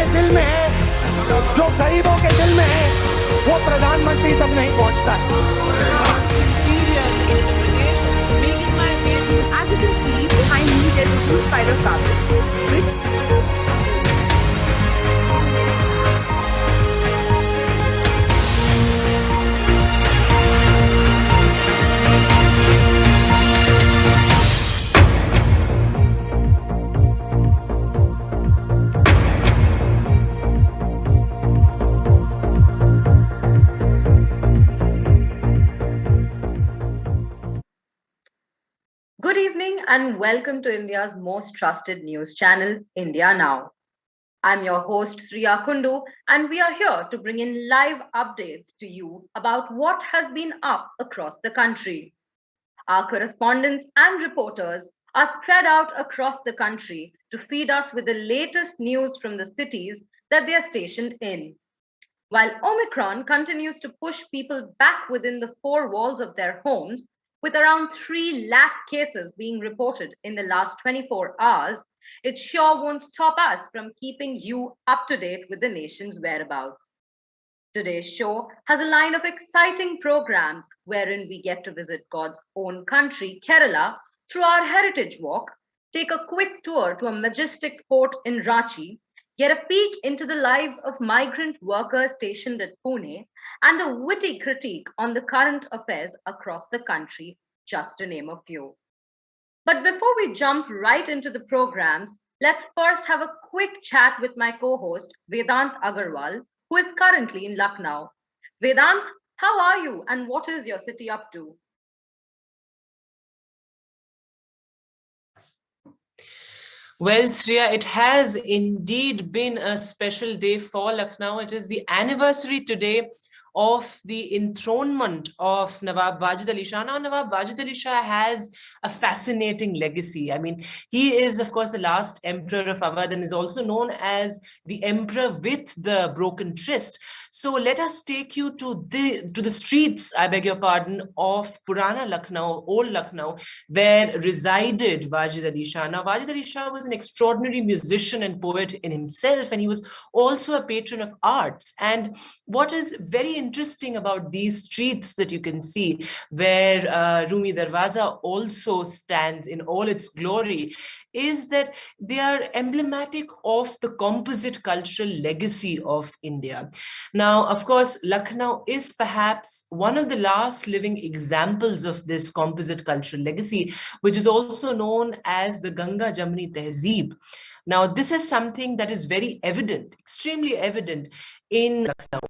के दिल में है, जो गरीबों के दिल में है, वो प्रधानमंत्री तक नहीं पहुंचता है। As you can see behind me, there's a huge pile of garbage, which Good evening and welcome to India's most trusted news channel, India Now. I'm your host, Sriya Kundu, and we are here to bring in live updates to you about what has been up across the country. Our correspondents and reporters are spread out across the country to feed us with the latest news from the cities that they are stationed in. While Omicron continues to push people back within the four walls of their homes, with around 3 lakh cases being reported in the last 24 hours, it sure won't stop us from keeping you up to date with the nation's whereabouts. Today's show has a line of exciting programs wherein we get to visit God's own country, Kerala, through our heritage walk, take a quick tour to a majestic port in Ranchi, get a peek into the lives of migrant workers stationed at Pune, and a witty critique on the current affairs across the country, just to name a few. But before we jump right into the programs, let's first have a quick chat with my co host, Vedant Agarwal, who is currently in Lucknow. Vedant, how are you and what is your city up to? Well, Sriya, it has indeed been a special day for Lucknow. It is the anniversary today of the enthronement of Nawab Wajid Ali Shah. Now, Nawab Wajid Ali Shah has a fascinating legacy. I mean, he is, of course, the last emperor of Awadh and is also known as the emperor with the broken tryst. So let us take you to the streets, I beg your pardon, of Purana Lucknow, old Lucknow, where resided Wajid Ali Shah. Now, Wajid Ali Shah was an extraordinary musician and poet in himself, and he was also a patron of arts. And what is very interesting about these streets that you can see, where Rumi Darwaza also stands in all its glory, is that they are emblematic of the composite cultural legacy of India. Now, of course, Lucknow is perhaps one of the last living examples of this composite cultural legacy, which is also known as the Ganga Jamni Tehzeeb. Now, this is something that is very evident, extremely evident in Lucknow.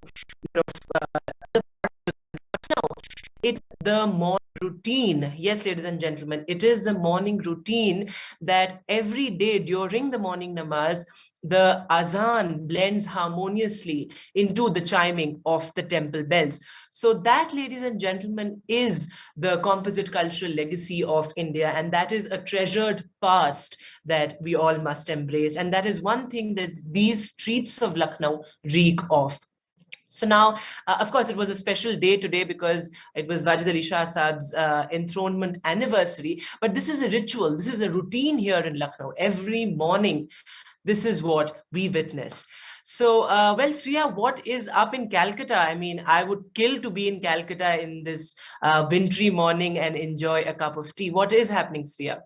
It's the morning routine. Yes, ladies and gentlemen, it is the morning routine that every day during the morning namaz, the azan blends harmoniously into the chiming of the temple bells. So that, ladies and gentlemen, is the composite cultural legacy of India. And that is a treasured past that we all must embrace. And that is one thing that these streets of Lucknow reek of. So now, of course, it was a special day today because it was Wajid Ali Shah Saab's enthronement anniversary. But this is a ritual. This is a routine here in Lucknow. Every morning, this is what we witness. So, well, Sriya, what is up in Calcutta? I mean, I would kill to be in Calcutta in this wintry morning and enjoy a cup of tea. What is happening, Sriya?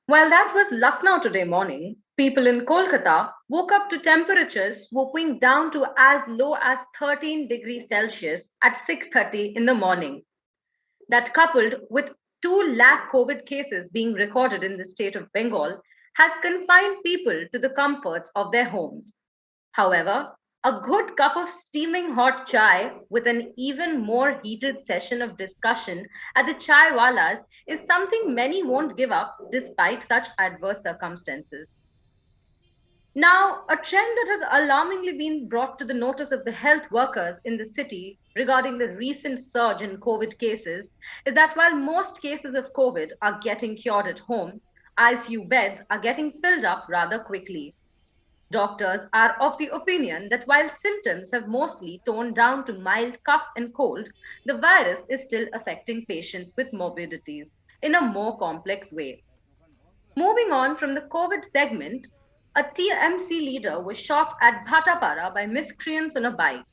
While that was Lucknow today morning, people in Kolkata woke up to temperatures swooping down to as low as 13 degrees Celsius at 6:30 in the morning. That, coupled with 2 lakh COVID cases being recorded in the state of Bengal, has confined people to the comforts of their homes. However, a good cup of steaming hot chai with an even more heated session of discussion at the chai walas is something many won't give up despite such adverse circumstances. Now, a trend that has alarmingly been brought to the notice of the health workers in the city regarding the recent surge in COVID cases is that while most cases of COVID are getting cured at home, ICU beds are getting filled up rather quickly. Doctors are of the opinion that while symptoms have mostly toned down to mild cough and cold, the virus is still affecting patients with morbidities in a more complex way. Moving on from the COVID segment, a TMC leader was shot at Bhattapara by miscreants on a bike.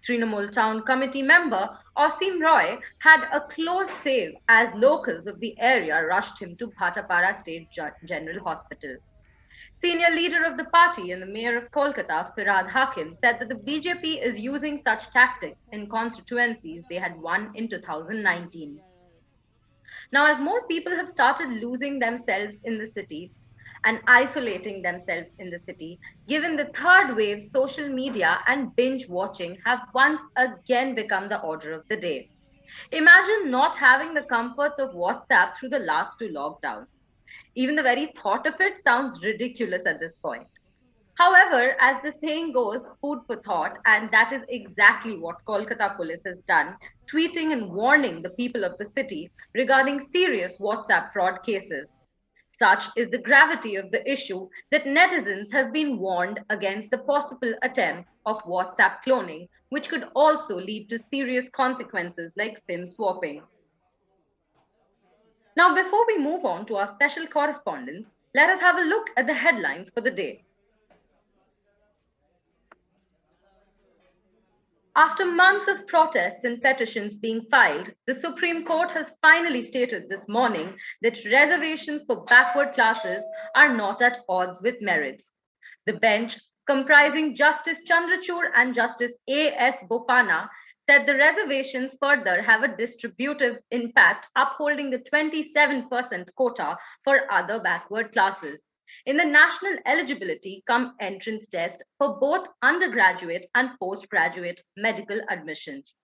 Trinamool Town Committee member Osim Roy had a close save as locals of the area rushed him to Bhattapara State General Hospital. Senior leader of the party and the mayor of Kolkata, Firhad Hakim, said that the BJP is using such tactics in constituencies they had won in 2019. Now, as more people have started losing themselves in the city and isolating themselves in the city, given the third wave, social media and binge watching have once again become the order of the day. Imagine not having the comforts of WhatsApp through the last two lockdowns. Even the very thought of it sounds ridiculous at this point. However, as the saying goes, food for thought, and that is exactly what Kolkata police has done, tweeting and warning the people of the city regarding serious WhatsApp fraud cases. Such is the gravity of the issue that netizens have been warned against the possible attempts of WhatsApp cloning, which could also lead to serious consequences like SIM swapping. Now, before we move on to our special correspondence, let us have a look at the headlines for the day. After months of protests and petitions being filed, the Supreme Court has finally stated this morning that reservations for backward classes are not at odds with merits. The bench, comprising Justice Chandrachud and Justice A.S. Bopana, said the reservations further have a distributive impact, upholding the 27% quota for other backward classes in the national eligibility cum entrance test for both undergraduate and postgraduate medical admissions.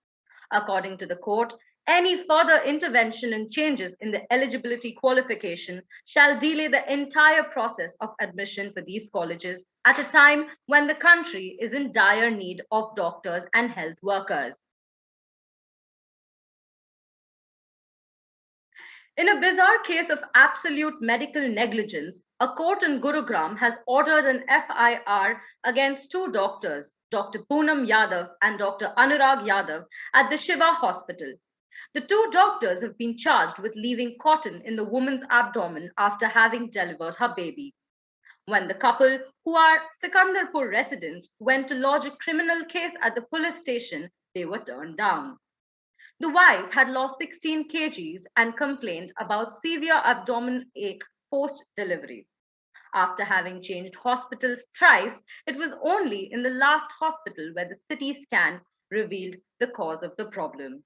According to the court, any further intervention and changes in the eligibility qualification shall delay the entire process of admission for these colleges at a time when the country is in dire need of doctors and health workers. In a bizarre case of absolute medical negligence, a court in Gurugram has ordered an FIR against two doctors, Dr. Poonam Yadav and Dr. Anurag Yadav, at the Shiva Hospital. The two doctors have been charged with leaving cotton in the woman's abdomen after having delivered her baby. When the couple, who are Sikandarpur residents, went to lodge a criminal case at the police station, they were turned down. The wife had lost 16 kgs and complained about severe abdominal ache post-delivery. After having changed hospitals thrice, it was only in the last hospital where the CT scan revealed the cause of the problem.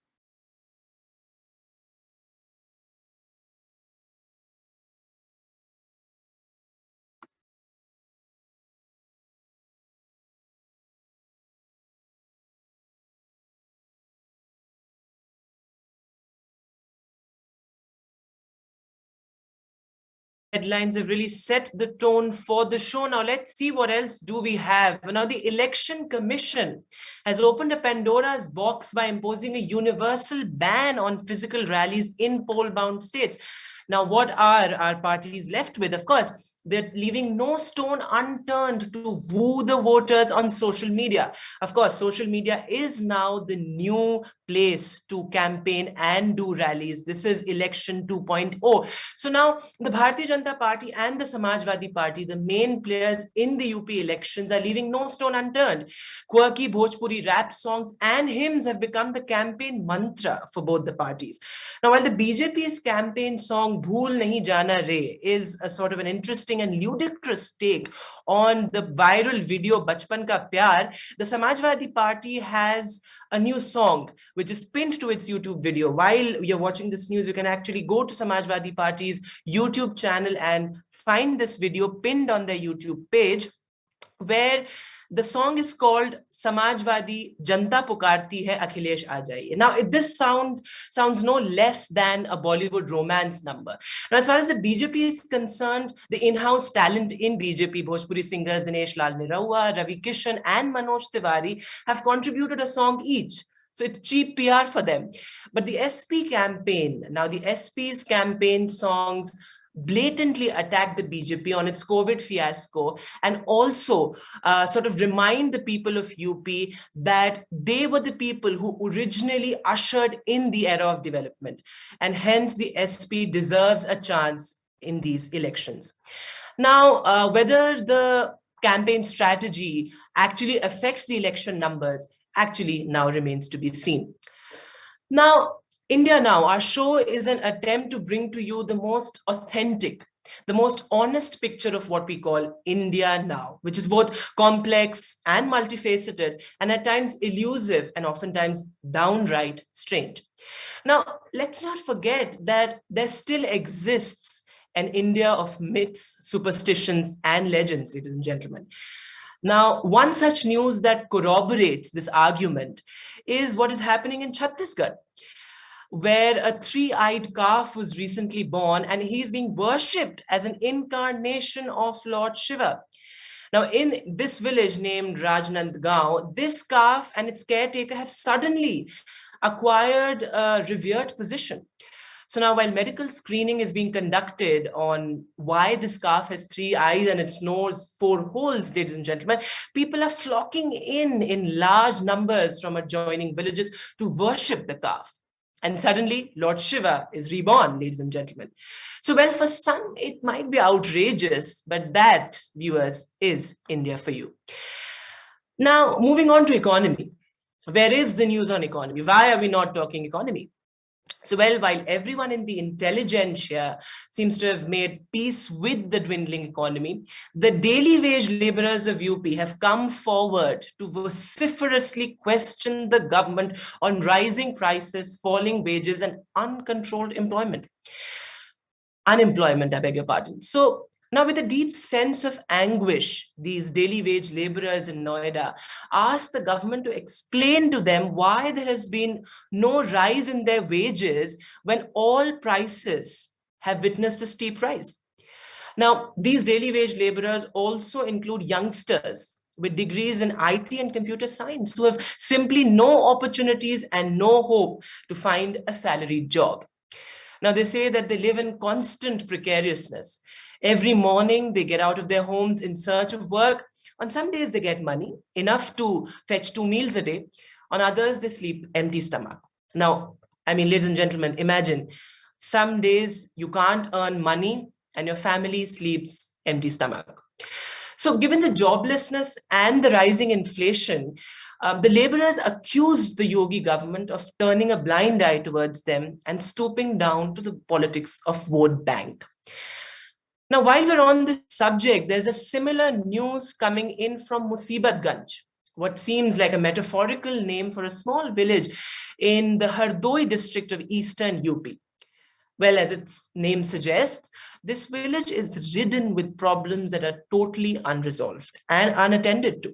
Headlines have really set the tone for the show. Now let's see what else do we have. Now the Election Commission has opened a Pandora's box by imposing a universal ban on physical rallies in poll-bound states. Now, what are our parties left with? Of course, they're leaving no stone unturned to woo the voters on social media. Of course, social media is now the new place to campaign and do rallies. This is election 2.0. So now the Bharatiya Janata Party and the Samajwadi Party, the main players in the UP elections, are leaving no stone unturned. Quirky Bhojpuri rap songs and hymns have become the campaign mantra for both the parties. Now, while the BJP's campaign song Bhool Nahi Jana Re is a sort of an interesting and ludicrous take on the viral video Bachpan Ka Pyar, the Samajwadi Party has a new song which is pinned to its YouTube video. While you're watching this news, you can actually go to Samajwadi Party's YouTube channel and find this video pinned on their YouTube page, where the song is called Samajwadi Janta Pukarti Hai Akhilesh Aa Jaiye. Now, this sounds no less than a Bollywood romance number. Now, as far as the BJP is concerned, the in-house talent in BJP, Bhojpuri singers Dinesh Lal Niraua, Ravi Kishan and Manoj Tiwari have contributed a song each. So it's cheap PR for them. But the SP campaign, now the SP's campaign songs blatantly attack the BJP on its COVID fiasco, and also sort of remind the people of UP that they were the people who originally ushered in the era of development, and hence the SP deserves a chance in these elections. Now, whether the campaign strategy actually affects the election numbers actually now remains to be seen. Now, India Now, our show is an attempt to bring to you the most authentic, the most honest picture of what we call India Now, which is both complex and multifaceted, and at times elusive and oftentimes downright strange. Now, let's not forget that there still exists an India of myths, superstitions, and legends, ladies and gentlemen. Now, one such news that corroborates this argument is what is happening in Chhattisgarh, where a three-eyed calf was recently born and he's being worshipped as an incarnation of Lord Shiva. Now, in this village named Rajnandgaon, this calf and its caretaker have suddenly acquired a revered position. So now, while medical screening is being conducted on why this calf has three eyes and its nose 4 holes, ladies and gentlemen, people are flocking in large numbers from adjoining villages to worship the calf. And suddenly, Lord Shiva is reborn, ladies and gentlemen. So, well, for some, it might be outrageous, but that, viewers, is India for you. Now, moving on to economy. Where is the news on economy? Why are we not talking economy? So, well, while everyone in the intelligentsia seems to have made peace with the dwindling economy, the daily wage laborers of UP have come forward to vociferously question the government on rising prices, falling wages, and uncontrolled unemployment, I beg your pardon. So, now, with a deep sense of anguish, these daily wage laborers in Noida asked the government to explain to them why there has been no rise in their wages when all prices have witnessed a steep rise. Now, these daily wage laborers also include youngsters with degrees in IT and computer science who have simply no opportunities and no hope to find a salaried job. Now, they say that they live in constant precariousness. Every morning, they get out of their homes in search of work. On some days, they get money, enough to fetch 2 meals a day. On others, they sleep empty stomach. Now, I mean, ladies and gentlemen, imagine some days you can't earn money and your family sleeps empty stomach. So given the joblessness and the rising inflation, the laborers accused the Yogi government of turning a blind eye towards them and stooping down to the politics of vote bank. Now, while we're on this subject, there's a similar news coming in from Musibatganj, what seems like a metaphorical name for a small village in the Hardoi district of eastern UP. Well, as its name suggests, this village is ridden with problems that are totally unresolved and unattended to.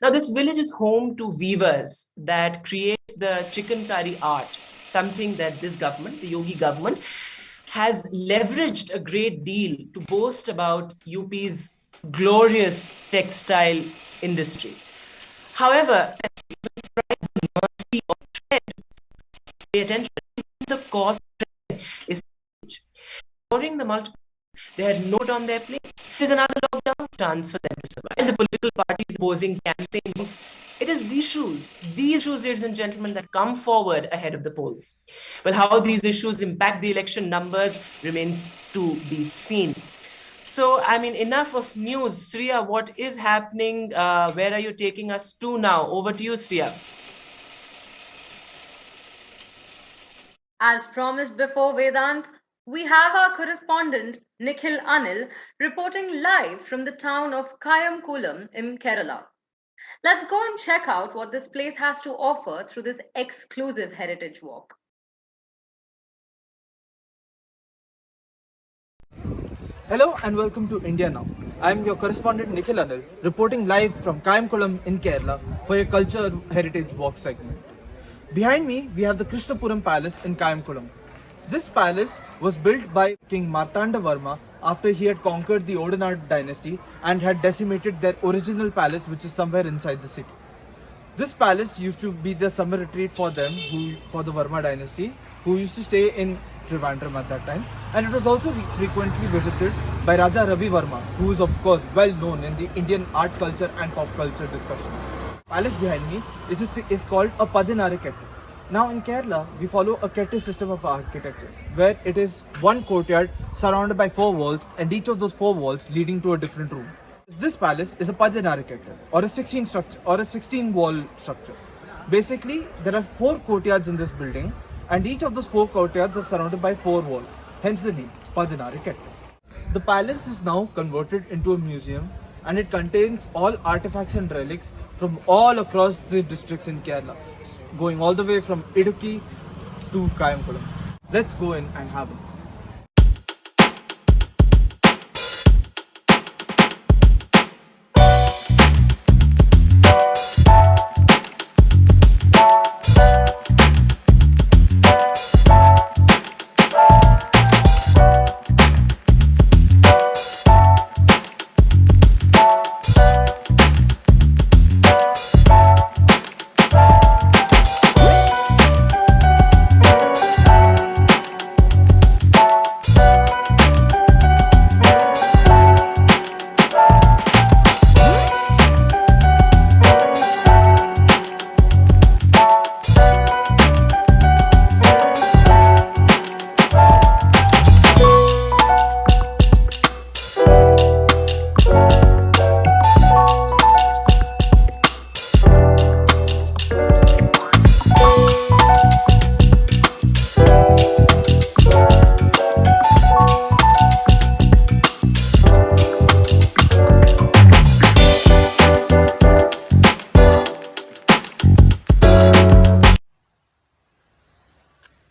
Now, this village is home to weavers that create the chikankari art, something that this government, the Yogi government, has leveraged a great deal to boast about UP's glorious textile industry. However, mercy or trend, pay attention, the cost is huge. During the multiple, they had no on their plates. There's another lockdown chance for them to survive. The political parties opposing campaigns. It is these issues, ladies and gentlemen, that come forward ahead of the polls. Well, how these issues impact the election numbers remains to be seen. So, I mean, enough of news. Sriya, what is happening? Where are you taking us to now? Over to you, Sriya. As promised before, Vedant, we have our correspondent Nikhil Anil reporting live from the town of Kayamkulam in Kerala. Let's go and check out what this place has to offer through this exclusive heritage walk. Hello and welcome to India Now. I am your correspondent Nikhil Anil, reporting live from Kayamkulam in Kerala for your Culture Heritage Walk segment. Behind me, we have the Krishnapuram Palace in Kayamkulam. This palace was built by King Martanda Varma after he had conquered the Odanad dynasty and had decimated their original palace, which is somewhere inside the city. This palace used to be the summer retreat for them, for the Varma dynasty, who used to stay in Trivandrum at that time, and it was also frequently visited by Raja Ravi Varma, who is of course well known in the Indian art culture and pop culture discussions. Palace behind me is called a Padinare Kettu. Now in Kerala, we follow a Kettu system of architecture, where it is one courtyard surrounded by four walls, and each of those four walls leading to a different room. This palace is a Padinare Kettu, or a 16 structure, or a 16 wall structure. Basically, there are four courtyards in this building, and each of those four courtyards are surrounded by four walls, hence the name Padinare Kettu. The palace is now converted into a museum, and it contains all artifacts and relics from all across the districts in Kerala, going all the way from Idukki to Kayamkulam. Let's go in and have a look.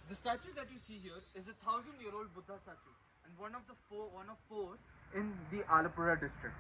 The statue that you see here is a 1,000-year-old Buddha statue, and one of four in the Alapura district.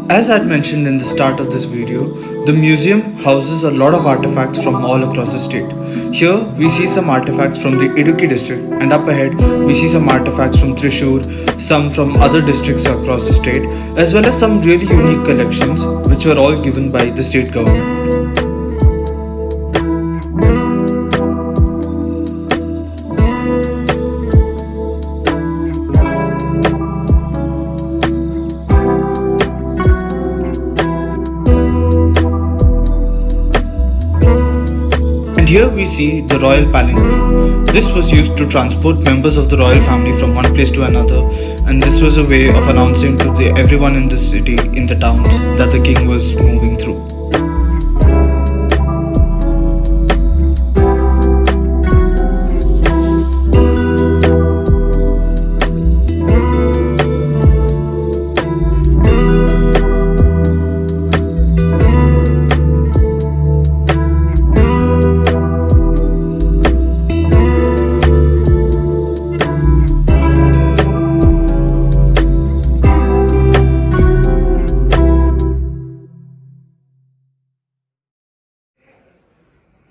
As I had mentioned in the start of this video, the museum houses a lot of artifacts from all across the state. Here we see some artifacts from the Idukki district, and up ahead we see some artifacts from Thrissur, some from other districts across the state, as well as some really unique collections which were all given by the state government. And here we see the royal palanquin. This was used to transport members of the royal family from one place to another, and this was a way of announcing to everyone in the city, in the towns, that the king was moving through.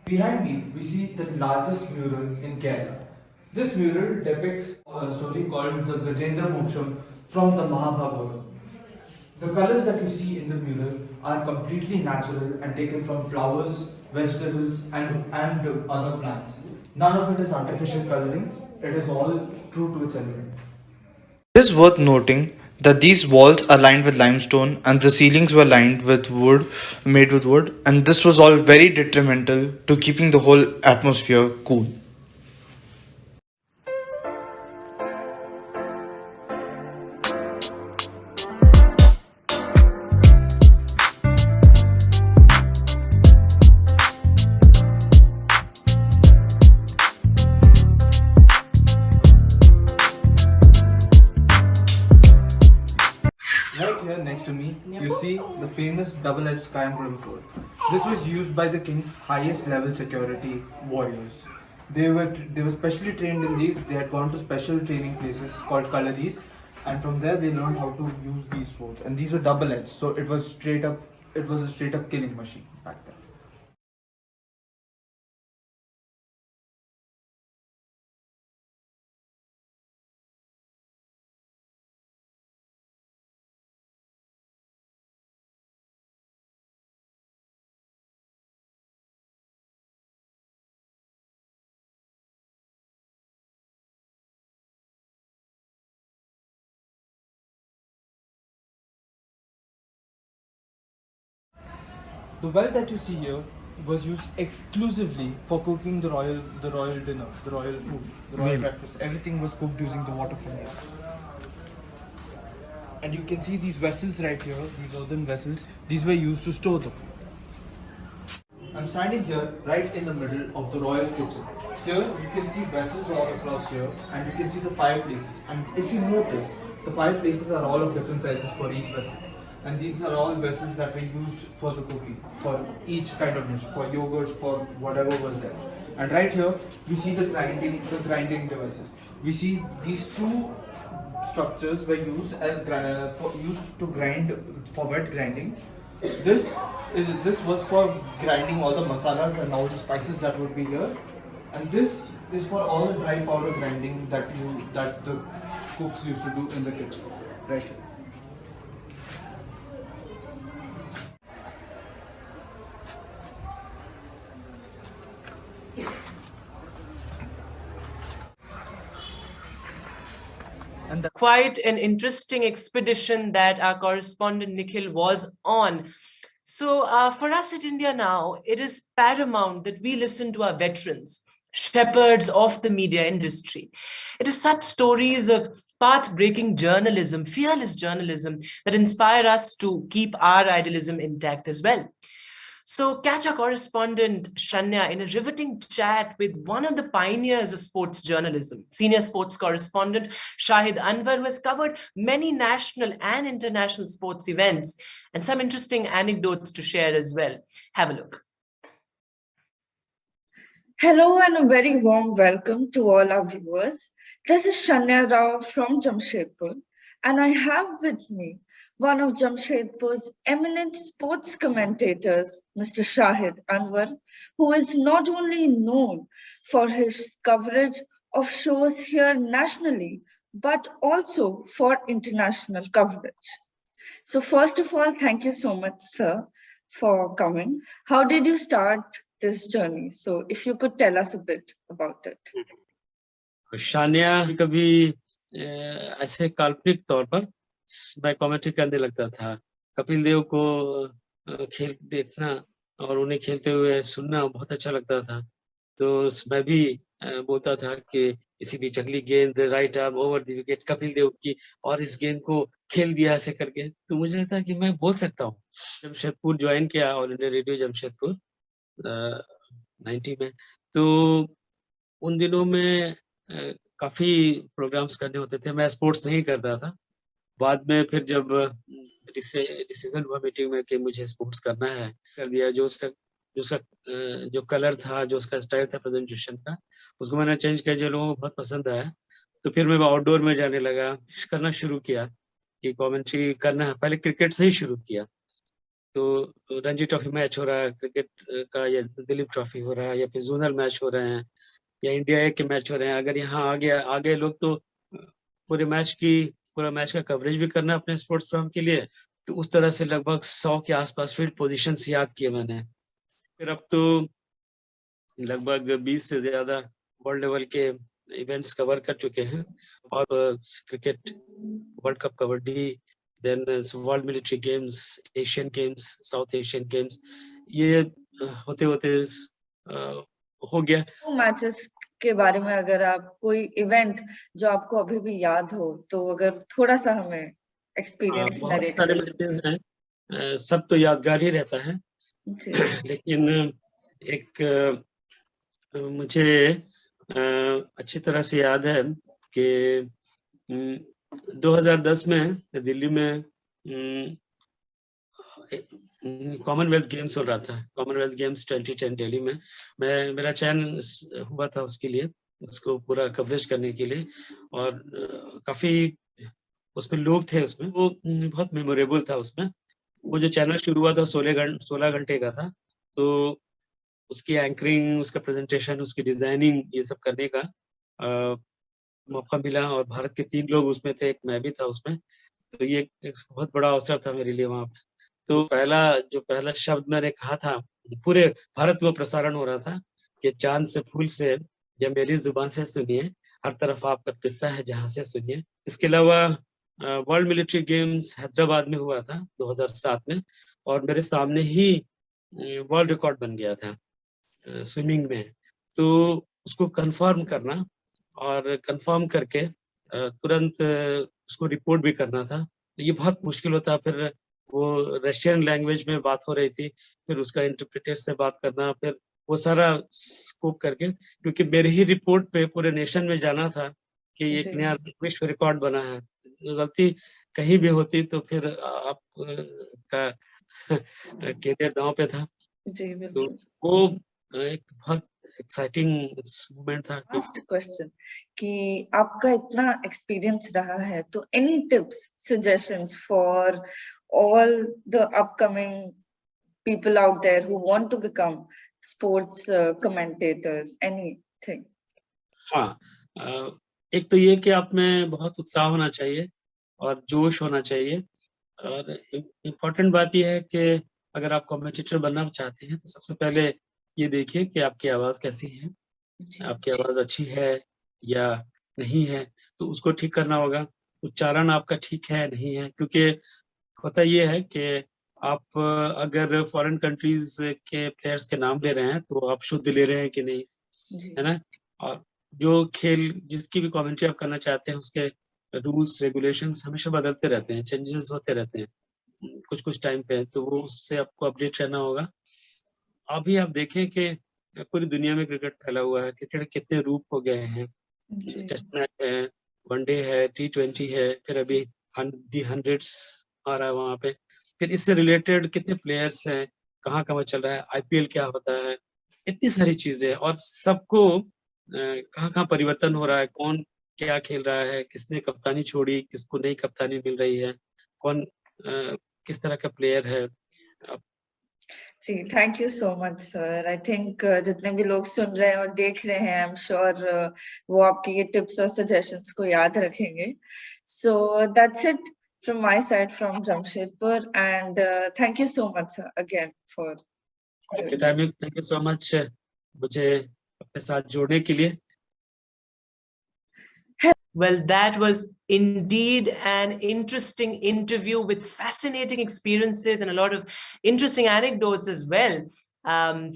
Behind me, we see the largest mural in Kerala. This mural depicts a story called the Gajendra Moksham from the Mahabharata. The colors that you see in the mural are completely natural and taken from flowers, vegetables, and other plants. None of it is artificial coloring, it is all true to its element. It is worth noting that these walls are lined with limestone and the ceilings were lined with wood, made with wood, and this was all very detrimental to keeping the whole atmosphere cool. Right here next to me, you see the famous double-edged Kayamkulam sword. This was used by the king's highest level security warriors. They were specially trained in these. They had gone to special training places called Kalaris, and from there they learned how to use these swords. And these were double-edged, so it was a straight up killing machine back then. The well that you see here was used exclusively for cooking the royal dinner, the royal food, the royal breakfast. Everything was cooked using the water from here. And you can see these vessels right here, these earthen vessels. These were used to store the food. I'm standing here right in the middle of the royal kitchen. Here you can see vessels all across here, and you can see the fireplaces. And if you notice, the fireplaces are all of different sizes for each vessel. And these are all vessels that were used for the cooking, for each kind of dish, for yogurt, for whatever was there. And right here, we see the grinding devices. We see these two structures were used used to grind for wet grinding. This was for grinding all the masalas and all the spices that would be here, and this is for all the dry powder grinding that the cooks used to do in the kitchen, right here. And that's quite an interesting expedition that our correspondent Nikhil was on. So for us at India Now, it is paramount that we listen to our veterans, shepherds of the media industry. It is such stories of path-breaking journalism, fearless journalism, that inspire us to keep our idealism intact as well. So catch our correspondent Shanya in a riveting chat with one of the pioneers of sports journalism, senior sports correspondent Shahid Anwar, who has covered many national and international sports events and some interesting anecdotes to share as well. Have a look. Hello and a very warm welcome to all our viewers. This is Shanya Rao from Jamshedpur, and I have with me one of Jamshedpur's eminent sports commentators, Mr. Shahid Anwar, who is not only known for his coverage of shows here nationally, but also for international coverage. So first of all, thank you so much, sir, for coming. How did you start this journey? So if you could tell us a bit about it. Shania कभी ऐसे काल्पनिक तौर पर मैं commentary करने लगता था। कपिल देव को खेल देखना और उन्हें खेलते हुए सुनना बहुत अच्छा लगता था। तो मैं भी बोलता था कि किसी भी जंगली गेंद right arm over the wicket Kapil Dev की और इस गेंद को खेल दिया ऐसे करके। तो मुझे लगता कि मैं बोल सकता हूँ। जमशेदपुर ज्वाइन किया ऑल इंडिया रेडियो जमशेदपुर 90 में, तो उन दिनों में काफी प्रोग्राम्स करने होते थे। मैं स्पोर्ट्स नहीं करता था। बाद में फिर जब डिसीजन हुआ मीटिंग में कि मुझे स्पोर्ट्स करना है, कर दिया। जो उसका जो कलर था, जो उसका स्टाइल था प्रेजेंटेशन का, उसको मैंने चेंज किया, जो लोगों को बहुत पसंद आया। तो फिर मैं आउटडोर में जाने लगा, करना शुरू किया कि कमेंट्री करना है। पहले क्रिकेट से ही शुरू किया। तो रणजी ट्रॉफी मैच हो रहा है क्रिकेट का, या दिलीप ट्रॉफी हो रहा है, या फिर जोनल मैच हो रहे हैं, या इंडिया ए के मैच हो रहे हैं। अगर यहाँ आ गए लोग तो पूरा मैच का कवरेज भी करना अपने स्पोर्ट्स प्रोग्राम के लिए। तो उस तरह से लगभग 100 के आसपास फील्ड पोजीशंस याद किए मैंने। फिर अब तो लगभग 20 से ज्यादा वर्ल्ड लेवल के इवेंट्स कवर कर चुके हैं, और cricket world cup, kabaddi, then world military games, Asian games, South Asian games, ये होते होते हो गया। मैचेस के बारे में अगर आप कोई इवेंट जो आपको अभी भी याद हो, तो अगर थोड़ा सा हमें एक्सपीरियंस नरेट करें। सब तो यादगार ही रहता है, लेकिन एक मुझे अच्छी तरह से याद है कि 2010 में दिल्ली में कॉमनवेल्थ गेम्स हो रहा था, कॉमनवेल्थ गेम्स 2010 दिल्ली में। मेरा चयन हुआ था उसके लिए, उसको पूरा कवरेज करने के लिए, और काफी उसमें लोग थे उसमें, वो बहुत मेमोरेबल था उसमें। वो जो चैनल शुरू हुआ था 16 घंटे का था, तो उसकी एंकरिंग, उसका प्रेजेंटेशन, उसकी डिजाइनिंग, ये सब करने का मौका मिला, और भारत के 3 लोग उसमें थे, एक मैं भी था उसमें। तो ये एक बहुत बड़ा अवसर था मेरे लिए वहाँ पे। तो पहला शब्द मैंने कहा था, पूरे भारत में प्रसारण हो रहा था कि चांद से फूल से, या मेरी जुबान से सुनिए, हर तरफ आपका किस्सा है जहाँ से सुनिए। इसके अलावा वर्ल्ड मिलिट्री गेम्स हैदराबाद में हुआ था 2007 में, और मेरे सामने ही वर्ल्ड रिकॉर्ड बन गया था स्विमिंग में। तो उसको कंफर्म करना और कंफर्म करके तुरंत उसको रिपोर्ट भी करना था। तो ये बहुत मुश्किल होता। फिर वो रशियन लैंग्वेज में बात हो रही थी, फिर उसका इंटरप्रेटर से बात करना, फिर वो सारा स्कोप करके, क्योंकि मेरे ही रिपोर्ट पे पूरे नेशन में जाना था कि ये एक जी नया विश्व रिकॉर्ड बना है। गलती कहीं भी होती तो फिर आप का करियर दांव पे था। जी तो बिल्कुल। वो एक बहुत एक्साइटिंग मोमेंट था कि लास्ट क्वेश्चन कि आपका इतना एक्सपीरियंस रहा है, तो any tips suggestions for all the upcoming people out there who want to become sports commentators, anything? हाँ, एक तो ये कि आप में बहुत उत्साह होना चाहिए और जोश होना चाहिए। और इम्पोर्टेंट बात ये है कि अगर आप कमेंटेटर बनना चाहते हैं तो सबसे पहले ये देखिए कि आपकी आवाज़ कैसी है, जी आपकी आवाज़ अच्छी है या नहीं है, तो उसको ठीक करना होगा। उच्चारण आपका ठीक है, नहीं है, क्योंकि होता ये है कि आप अगर फॉरेन कंट्रीज़ के प्लेयर्स के नाम ले रहे हैं, तो आप शुद्ध ले रहे हैं कि नहीं, जी है ना? और जो खेल जिसकी भी कमेंट्री आप करना चाहते हैं, उसके रूल्स, रेगुलेशंस हमेशा बदलते रहते हैं, चेंजेस होते रहते हैं, कुछ-कुछ टाइम पे, तो वो उससे आपको अपडेट रहना होगा। अभी आप देखें कि पूरी दुनिया में क्रिकेट फैला हुआ है, क्रिकेट के कितने रूप हो गए हैं। जी टेस्ट मैच है, वनडे है, टी20 है, फिर अभी दी हंड्रेड्स आ रहा है वहाँ पे। फिर इससे रिलेटेड कितने प्लेयर्स हैं, कहाँ-कहाँ चल रहा है, आईपीएल क्या होता है, इतनी सारी चीज़ें, और सबको कहाँ-कहाँ परिवर्तन हो रहा है, कौन क्या खेल रहा है, किसने कप्तानी छोड़ी, किसको नई कप्तानी मिल रही है, कौन किस तरह का प्लेयर है। अ, जी, thank you so much sir. I think जितने भी लोग सुन रहे हैं और देख रहे हैं, आई एम श्योर वो आपके ये टिप्स और सजेशंस को याद रखेंगे। So that's it from my side from Jamshedpur, and thank you so much sir again for okay, doing this. Thank you so much मुझे अपने साथ जोड़ने के लिए। Well, that was indeed an interesting interview with fascinating experiences and a lot of interesting anecdotes as well.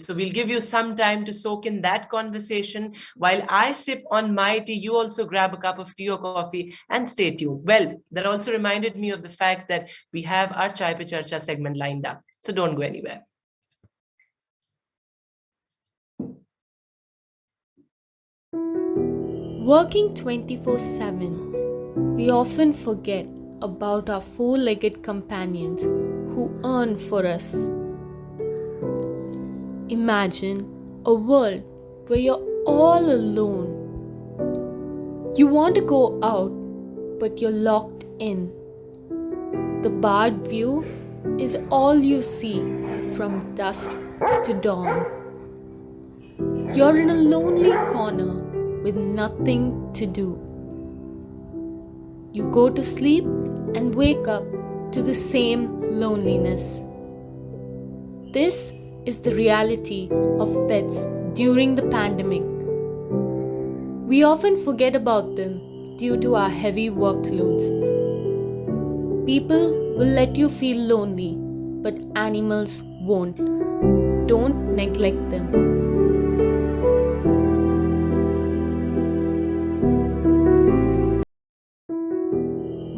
So we'll give you some time to soak in that conversation. While I sip on my tea, you also grab a cup of tea or coffee and stay tuned. Well, that also reminded me of the fact that we have our Chai Pe Charcha segment lined up. So don't go anywhere. Working 24/7, we often forget about our four-legged companions who earn for us. Imagine a world where you're all alone. You want to go out, but you're locked in. The barred view is all you see from dusk to dawn. You're in a lonely corner with nothing to do. You go to sleep and wake up to the same loneliness. This is the reality of pets during the pandemic. We often forget about them due to our heavy workloads. People will let you feel lonely, but animals won't. Don't neglect them.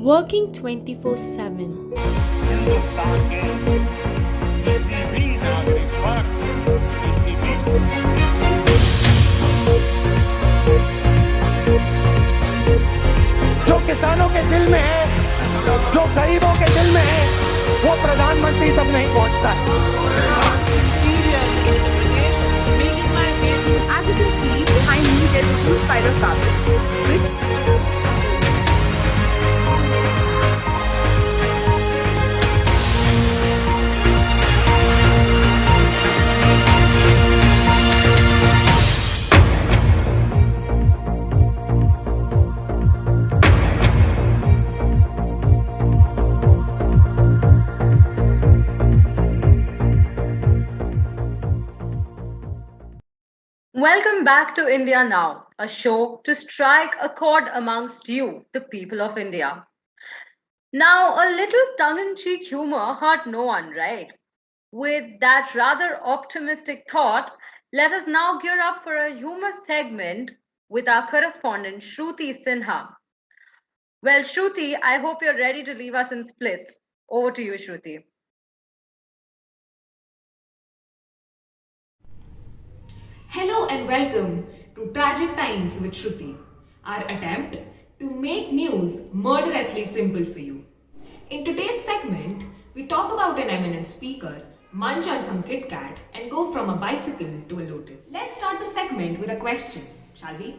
Working 24/7. Hindustan के किसी भी नागरिक पर किसी भी जो किसानों के दिल में है, जो गरीबों के दिल में है, वो प्रधानमंत्री तक नहीं पहुंचता है। As you can see behind me, there's a huge pile of garbage, which Welcome back to India Now, a show to strike a chord amongst you, the people of India. Now, a little tongue in cheek humor hurt no one, right? With that rather optimistic thought, let us now gear up for a humor segment with our correspondent Shruti Sinha. Well, Shruti, I hope you're ready to leave us in splits. Over to you, Shruti. Hello and welcome to Tragic Times with Shruti, our attempt to make news murderously simple for you. In today's segment, we talk about an eminent speaker, munch on some Kit Kat, and go from a bicycle to a lotus. Let's start the segment with a question, shall we?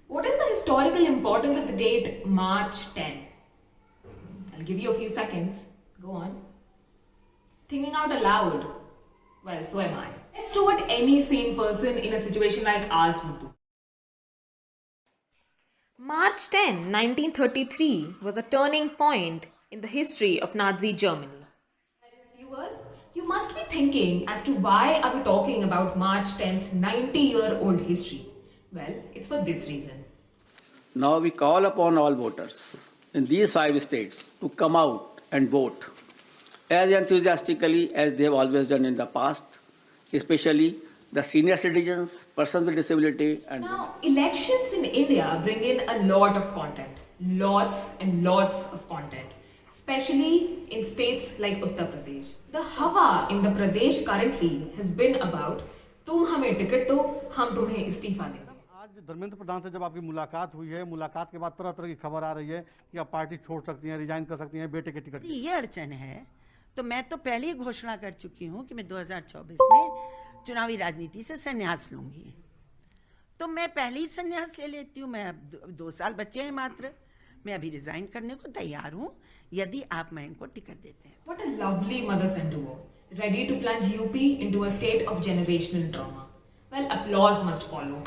What is the historical importance of the date March 10? I'll give you a few seconds. Go on. Thinking out aloud. Well, so am I. Let's do what any sane person in a situation like ours would do. March 10, 1933 was a turning point in the history of Nazi Germany. Viewers, you must be thinking as to why are we talking about March 10's 90-year-old history? Well, it's for this reason. Now we call upon all voters in these 5 states to come out and vote as enthusiastically as they have always done in the past, especially the senior citizens, persons with disability and Now, elections in India bring in a lot of content. Lots and lots of content. Especially in states like Uttar Pradesh. The hawa in the Pradesh currently has been about तुम हमें ticket दो, हम तुम्हें इस्तीफा देंगे. आज धर्मेंद्र प्रधान से जब आपकी मुलाकात हुई है, मुलाकात के बाद तरह तरह की खबर आ रही है कि आप पार्टी छोड़ सकती हैं, रिजाइन कर सकती हैं, बेटे के टिकट. ये अड़चन है तो मैं तो पहले ही घोषणा कर चुकी हूँ कि मैं 2024 में चुनावी राजनीति से संन्यास लूंगी. तो मैं पहले ही संन्यास ले लेती हूँ. मैं अब 2 साल बचे हैं मात्र. मैं अभी रिजाइन करने को तैयार हूँ यदि आप मैं इनको टिकट देते हैं. What a lovely mother-son duo, ready to plunge UP into a state of generational trauma. Well, applause must follow.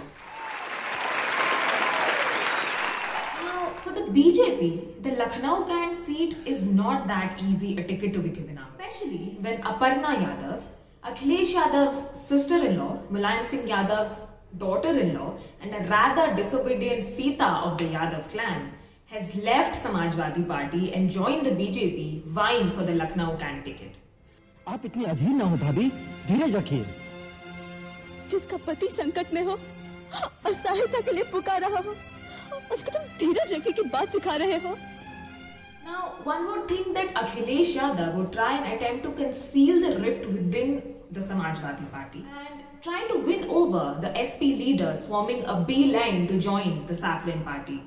Now, for the BJP, the Lucknow Cant seat is not that easy a ticket to be given up. Especially when Aparna Yadav, Akhilesh Yadav's sister-in-law, Mulayam Singh Yadav's daughter-in-law, and a rather disobedient Sita of the Yadav clan has left Samajwadi Party and joined the BJP, vying for the Lucknow Cant ticket. आप इतनी अधीर ना हो भाभी, धीरज रखिए. जिसका पति संकट में हो और सहायता के लिए पुकार रहा हो, उसको तुम धीरज रखने की बात सिखा रहे हो. Now, one would think that Akhilesh Yadav would try and attempt to conceal the rift within the Samajwadi Party and try to win over the SP leaders forming a beeline to join the Saffron Party.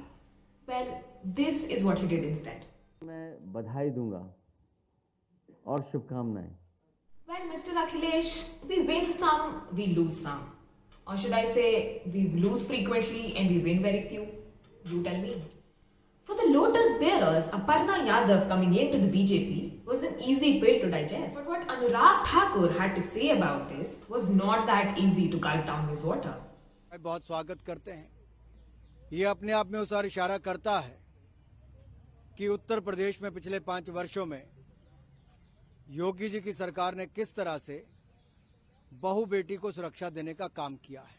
Well, this is what he did instead. मैं बधाई दूंगा और शुभकामनाएं. Well, Mr. Akhilesh, we win some, we lose some. Or should I say, we lose frequently and we win very few? You tell me. For the Lotus bearers, Aparna Yadav coming into the BJP was an easy pill to digest. But what Anurag Thakur had to say about this was not that easy to gulp down with water. बहुत स्वागत करते हैं. ये अपने आप में उस ओर इशारा करता है कि उत्तर प्रदेश में पिछले 5 वर्षों में योगी जी की सरकार ने किस तरह से बहु बेटी को सुरक्षा देने का काम किया है.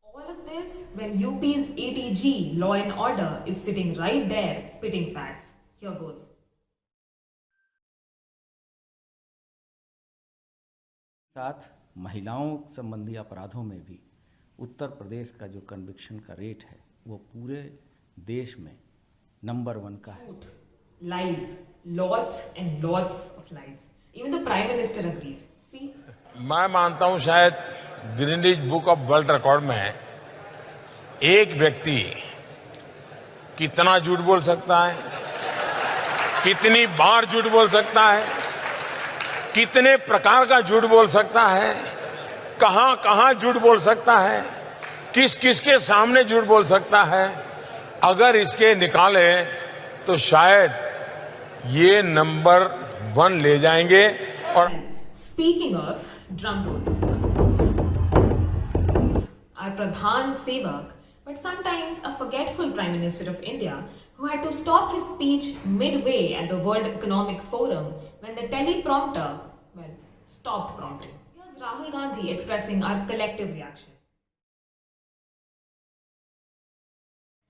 All of this when UP's ATG, law and order, is sitting right there spitting facts. Here goes. साथ महिलाओं संबंधी अपराधों में भी उत्तर प्रदेश का जो कन्विक्शन का रेट है वो पूरे देश में नंबर 1 का है. Lies, lots and lots of lies. Even the Prime Minister agrees. See? मैं मानता हूं शायद Guinness book of world record में एक व्यक्ति कितना झूठ बोल सकता है, कितनी बार झूठ बोल सकता है, कितने प्रकार का झूठ बोल सकता है, कहां कहां झूठ बोल सकता है, किस किस के सामने झूठ बोल सकता है. अगर इसके निकाले तो शायद ये नंबर 1 ले जाएंगे. और Speaking of drum rolls, our Pradhan Sevak, but sometimes a forgetful Prime Minister of India who had to stop his speech midway at the World Economic Forum when the teleprompter, well, stopped prompting. Here's Rahul Gandhi expressing our collective reaction.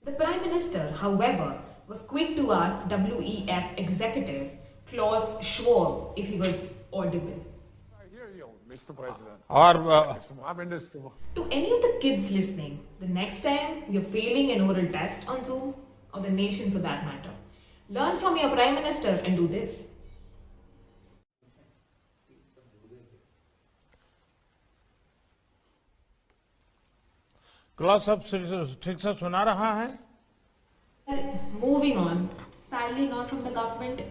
The Prime Minister, however, was quick to ask WEF executive Klaus Schwab if he was audible. और To any of the kids listening, the next time you're failing an oral test on Zoom, or the nation for that matter, learn from your Prime Minister and do this. Class सब ठीक से सुना रहा है? Well, moving on, sadly not from the government,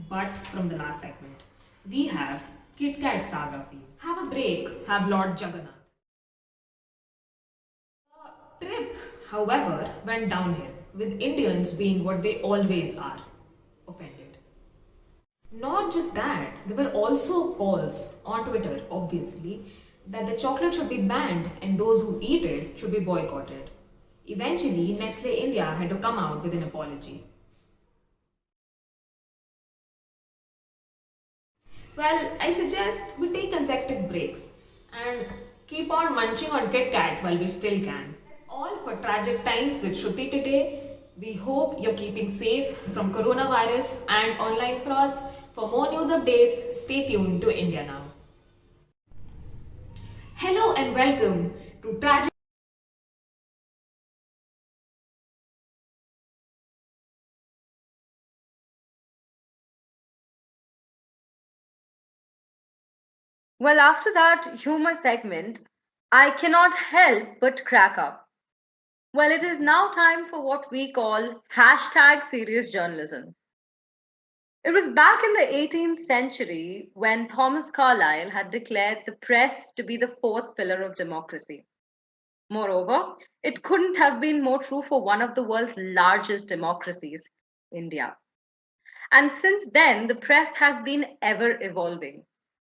but from the last segment. We have Kit Kat saga for you. Have a break, have Lord Jagannath. The trip, however, went downhill, with Indians being what they always are, offended. Not just that, there were also calls on Twitter, obviously, that the chocolate should be banned and those who eat it should be boycotted. Eventually, Nestle India had to come out with an apology. Well, I suggest we take consecutive breaks and keep on munching on Kit Kat while we still can. That's all for Tragic Times with Shruti today. We hope you're keeping safe from coronavirus and online frauds. For more news updates, stay tuned to India Now. Hello and welcome to Tragic. Well, after that humor segment, I cannot help but crack up. Well, it is now time for what we call hashtag serious journalism. It was back in the 18th century when Thomas Carlyle had declared the press to be the fourth pillar of democracy. Moreover, it couldn't have been more true for one of the world's largest democracies, India. And since then, the press has been ever evolving,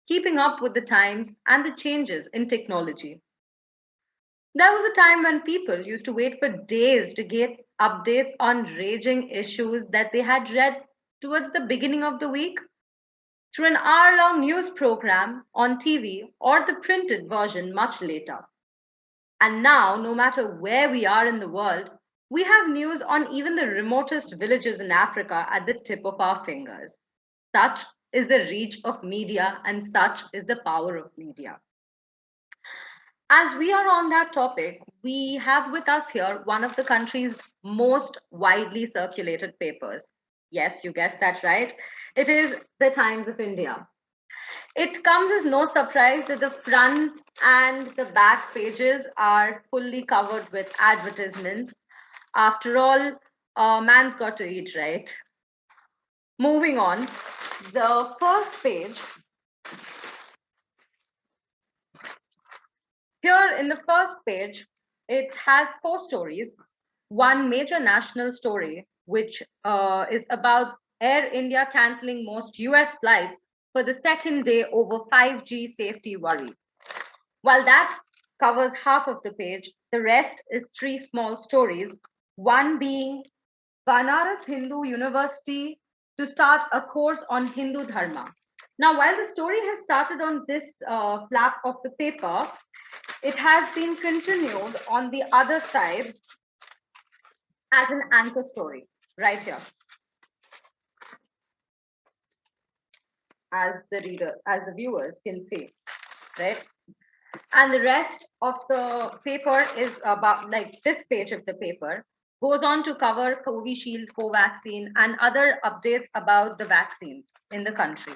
keeping up with the times and the changes in technology. There was a time when people used to wait for days to get updates on raging issues that they had read towards the beginning of the week through an hour-long news program on TV or the printed version much later. And now, no matter where we are in the world, we have news on even the remotest villages in Africa at the tip of our fingers. Such is the reach of media and such is the power of media. As we are on that topic, we have with us here one of the country's most widely circulated papers. Yes, you guessed that right. It is the Times of India. It comes as no surprise that the front and the back pages are fully covered with advertisements. After all, man's got to eat, right? Moving on, the first page. Here in the first page, it has 4 stories. One major national story, which is about Air India cancelling most US flights for the second day over 5G safety worry. While that covers half of the page, the rest is 3 small stories, one being Banaras Hindu University to start a course on Hindu Dharma. Now, while the story has started on this flap of the paper, it has been continued on the other side as an anchor story, right here. As the viewers can see, right? And the rest of the paper is about, like this page of the paper, goes on to cover Covishield, Covaxin, and other updates about the vaccines in the country.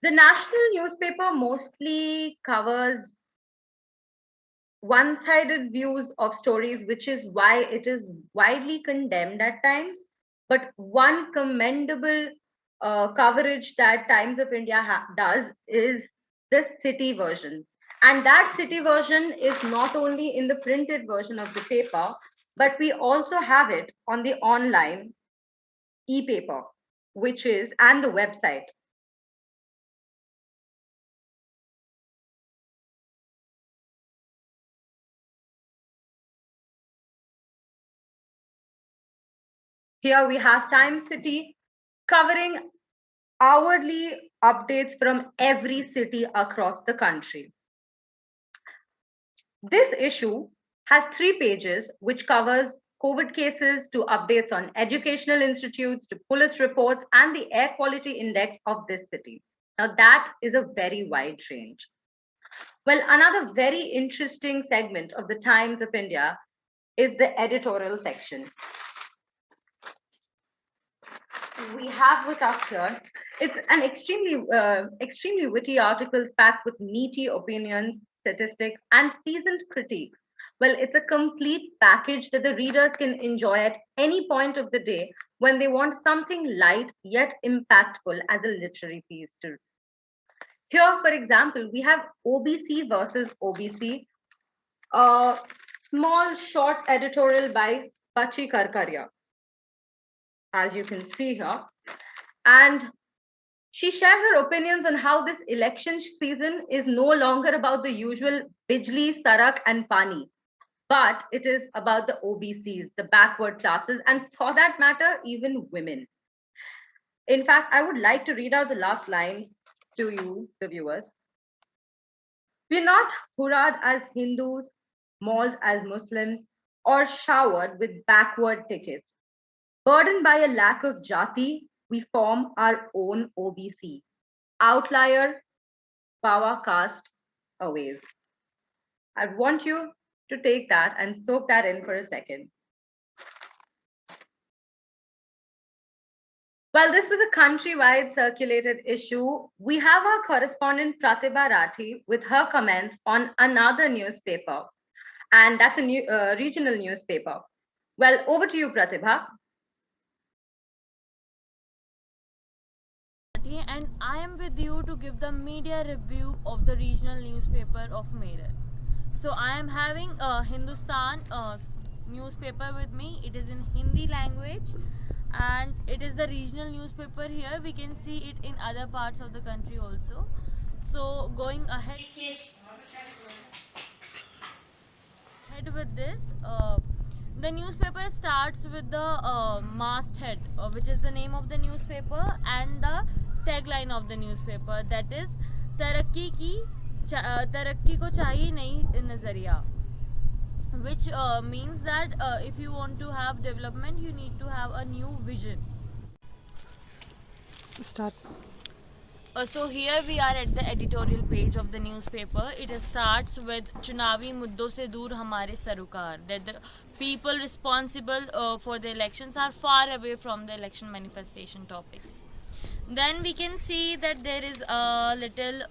The national newspaper mostly covers one-sided views of stories, which is why it is widely condemned at times. But one commendable coverage that Times of India does is the city version. And that city version is not only in the printed version of the paper, but we also have it on the online e-paper, which is, and the website. Here we have Times City covering hourly updates from every city across the country. This issue has 3 pages, which covers COVID cases to updates on educational institutes to police reports and the air quality index of this city. Now, that is a very wide range. Well, another very interesting segment of the Times of India is the editorial section. We have with us here, it's an extremely witty article packed with meaty opinions, statistics, and seasoned critiques. Well, it's a complete package that the readers can enjoy at any point of the day when they want something light yet impactful as a literary piece to. Here, for example, we have OBC versus OBC, a small short editorial by Pachi Karkaria, as you can see here. And she shares her opinions on how this election season is no longer about the usual Bijli, Sarak, and Pani, but it is about the OBCs, the backward classes, and for that matter, even women. In fact, I would like to read out the last line to you, the viewers. We're not hurrah'd as Hindus, mauled as Muslims, or showered with backward tickets. Burdened by a lack of jati, we form our own OBC. Outlier, power caste aways. I want you to take that and soak that in for a second. While this was a countrywide circulated issue, we have our correspondent Pratibha Rathi with her comments on another newspaper, and that's a new regional newspaper. Well, over to you, Pratibha. And I am with you to give the media review of the regional newspaper of Meerut. So I am having a Hindustan newspaper with me. It is in Hindi language and it is the regional newspaper here. We can see it in other parts of the country also. So going ahead with this, the newspaper starts with the masthead, which is the name of the newspaper, and the tagline of the newspaper, that is तरक्की को चाहिए नई नजरिया, which means that if you want to have development, you need to have a new vision. Start. So here we are at the editorial page of the newspaper. It starts with चुनावी मुद्दों से दूर हमारे सरोकार, that the people responsible for the elections are far away from the election manifestation topics. Then we can see that there is a little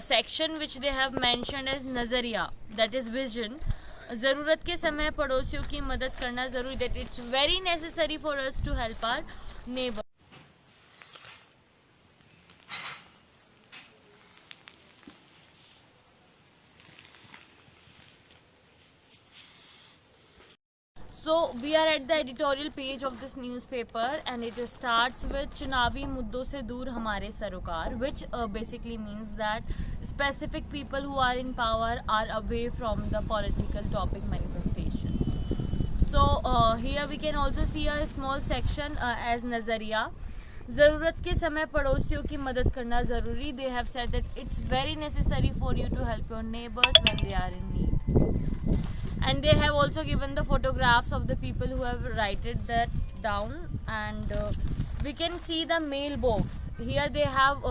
section which they have mentioned as nazariya, that is vision. ज़रूरत के समय पड़ोसियों की मदद करना ज़रूरी, that it's very necessary for us to help our neighbor. So we are at the editorial page of this newspaper and it starts with चुनावी मुद्दों से दूर हमारे सरोकार, which basically means that specific people who are in power are away from the political topic manifestation. So here we can also see a small section as नजरिया. ज़रूरत के समय पड़ोसियों की मदद करना ज़रूरी. They have said that it's very necessary for you to help your neighbors when they are in need. And they have also given the photographs of the people who have written that down, and we can see the mailbox. Here they have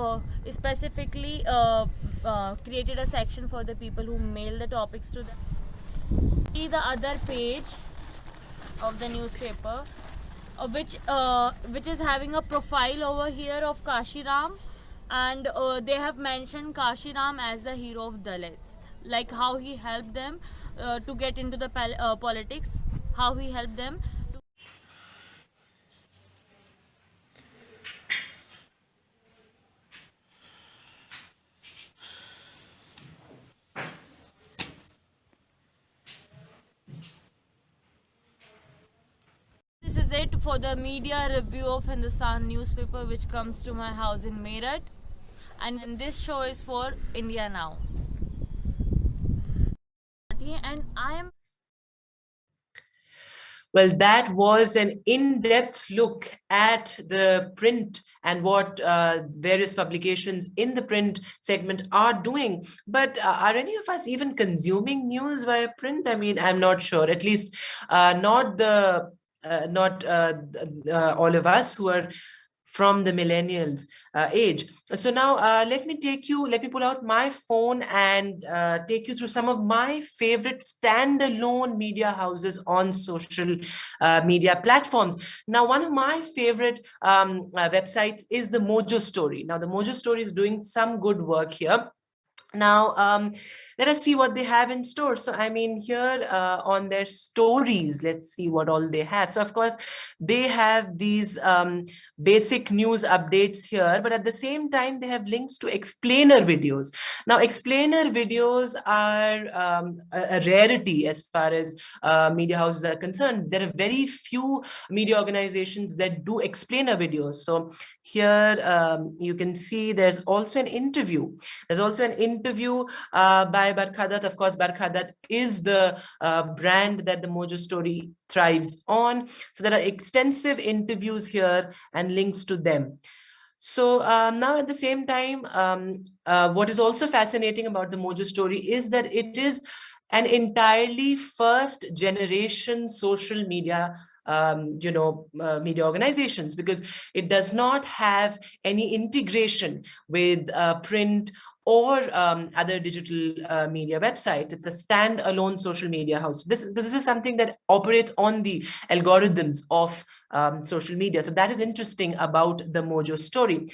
specifically created a section for the people who mail the topics to them. See the other page of the newspaper, which is having a profile over here of Kashiram, and they have mentioned Kashiram as the hero of Dalits, like how he helped them to get into the politics, how he helped them. This is it for the media review of Hindustan newspaper, which comes to my house in Meerut, and this show is for India Now. And I am. Well, that was an in-depth look at the print and what various publications in the print segment are doing. But are any of us even consuming news via print? I mean, I'm not sure. At least not all of us who are from the millennials age. So now let me pull out my phone and take you through some of my favorite standalone media houses on social media platforms. Now, one of my favorite websites is the Mojo Story. Now, the Mojo Story is doing some good work here. Now, let us see what they have in store. So, I mean, here on their stories, let's see what all they have. So, of course, they have these basic news updates here, but at the same time, they have links to explainer videos. Now, explainer videos are a rarity as far as media houses are concerned. There are very few media organizations that do explainer videos. So here you can see there's also an interview. There's also an interview by Barkhadat. Of course, Barkhadat is the brand that the Mojo Story thrives on. So there are extensive interviews here and links to them. So now at the same time, what is also fascinating about the Mojo Story is that it is an entirely first generation social media media organizations, because it does not have any integration with print or other digital media websites. It's a standalone social media house. This is something that operates on the algorithms of social media. So that is interesting about the Mojo Story.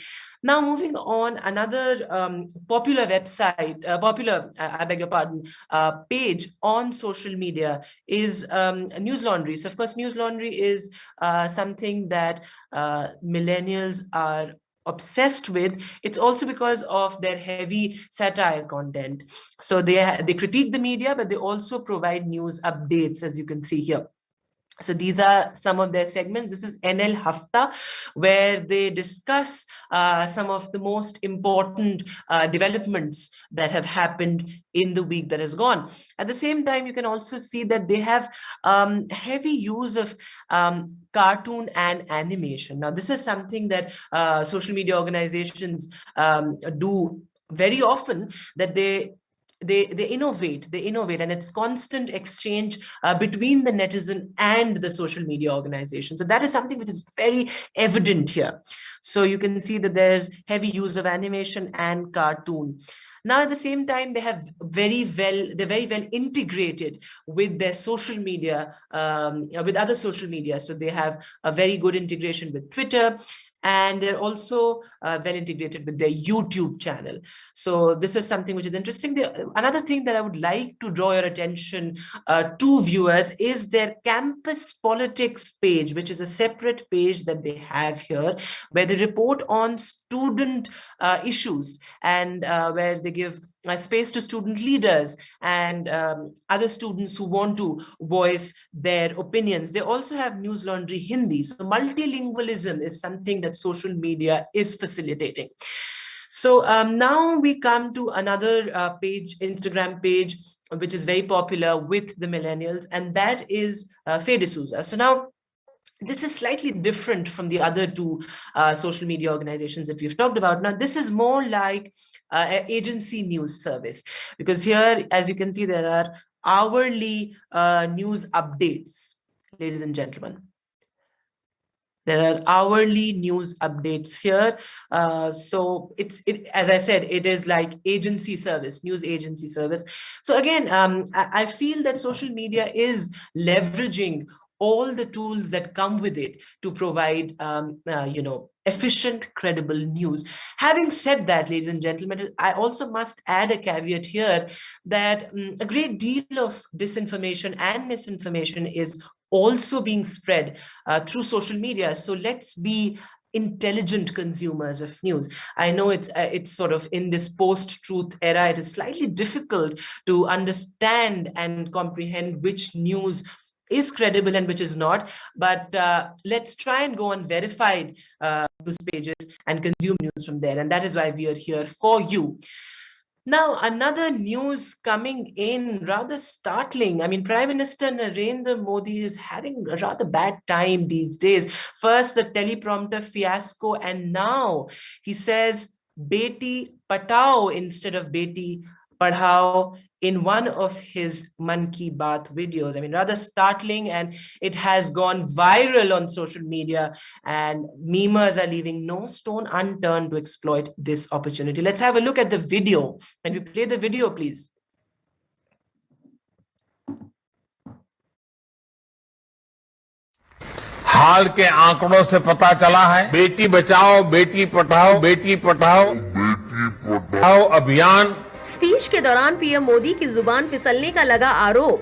Now, moving on, another popular website, I beg your pardon, page on social media is News Laundry. So, of course, News Laundry is something that millennials are obsessed with. It's also because of their heavy satire content. So they critique the media, but they also provide news updates, as you can see here. So these are some of their segments. This is NL Hafta, where they discuss some of the most important developments that have happened in the week that has gone. At the same time, you can also see that they have heavy use of cartoon and animation. Now, this is something that social media organizations do very often, that they innovate, and it's constant exchange between the netizen and the social media organization. So that is something which is very evident here. So you can see that there's heavy use of animation and cartoon. Now, at the same time, they're very well integrated with their social media, with other social media. So they have a very good integration with Twitter, and they're also well integrated with their YouTube channel. So this is something which is interesting. Another thing that I would like to draw your attention to, viewers, is their campus politics page, which is a separate page that they have here, where they report on student issues, and where they give space to student leaders and other students who want to voice their opinions. They also have News Laundry Hindi. So multilingualism is something that social media is facilitating. So now we come to another page, Instagram page, which is very popular with the millennials, and that is Faye D'Souza. So now, this is slightly different from the other two social media organizations that we've talked about. Now, this is more like an agency news service, because here, as you can see, there are hourly news updates, ladies and gentlemen. There are hourly news updates here. So as I said, it is like agency service, news agency service. So again, I feel that social media is leveraging all the tools that come with it to provide, efficient, credible news. Having said that, ladies and gentlemen, I also must add a caveat here that a great deal of disinformation and misinformation is also being spread through social media. So let's be intelligent consumers of news. I know it's sort of in this post-truth era, it is slightly difficult to understand and comprehend which news is credible and which is not, but let's try and go on verified news pages and consume news from there, and that is why we are here for you. Now, another news coming in, rather startling. I mean, Prime Minister Narendra Modi is having a rather bad time these days. First, the teleprompter fiasco, and now he says Beti Patao instead of Beti Padhao in one of his Man Ki Baat videos. I mean, rather startling, and it has gone viral on social media, and memers are leaving no stone unturned to exploit this opportunity. Let's have a look at the video. Can we play the video, please? हाल के आंकड़ों से पता चला है बेटी बचाओ बेटी पढ़ाओ बेटी पढ़ाओ अभियान। Speech के दौरान PM Modi की जुबान फिसलने का लगा आरोप।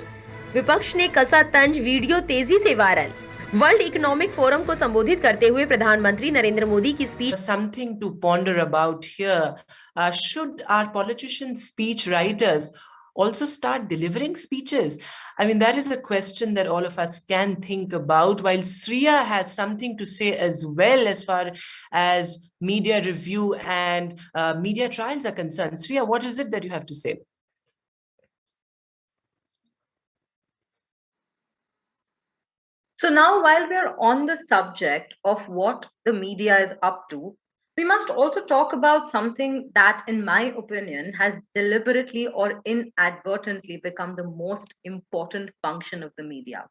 विपक्ष ने कसा तंज, वीडियो तेजी से वायरल। वर्ल्ड इकोनॉमिक फोरम को संबोधित करते हुए प्रधानमंत्री नरेंद्र मोदी की speech. Something to ponder about here. Should our politicians, speech writers, also start delivering speeches? I mean, that is a question that all of us can think about, while Sriya has something to say as well as far as media review and media trials are concerned. Sriya, what is it that you have to say? So now, while we're on the subject of what the media is up to, we must also talk about something that, in my opinion, has deliberately or inadvertently become the most important function of the media.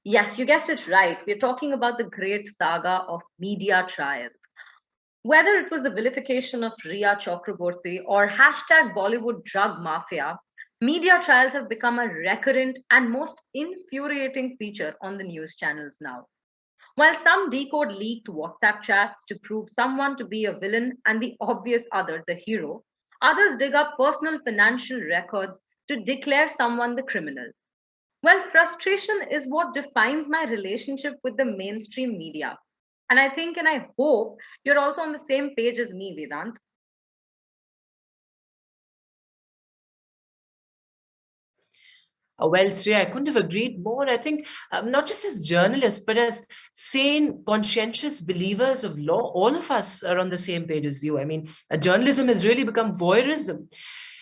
Yes, you guessed it right. We're talking about the great saga of media trials. Whether it was the vilification of Riya Chakraborty or hashtag Bollywood drug mafia, media trials have become a recurrent and most infuriating feature on the news channels now. While some decode leaked WhatsApp chats to prove someone to be a villain and the obvious other the hero, others dig up personal financial records to declare someone the criminal. Well, frustration is what defines my relationship with the mainstream media. And I think and I hope you're also on the same page as me, Vedant. Well, Sriya, I couldn't have agreed more. I think not just as journalists, but as sane, conscientious believers of law, all of us are on the same page as you. I mean, journalism has really become voyeurism.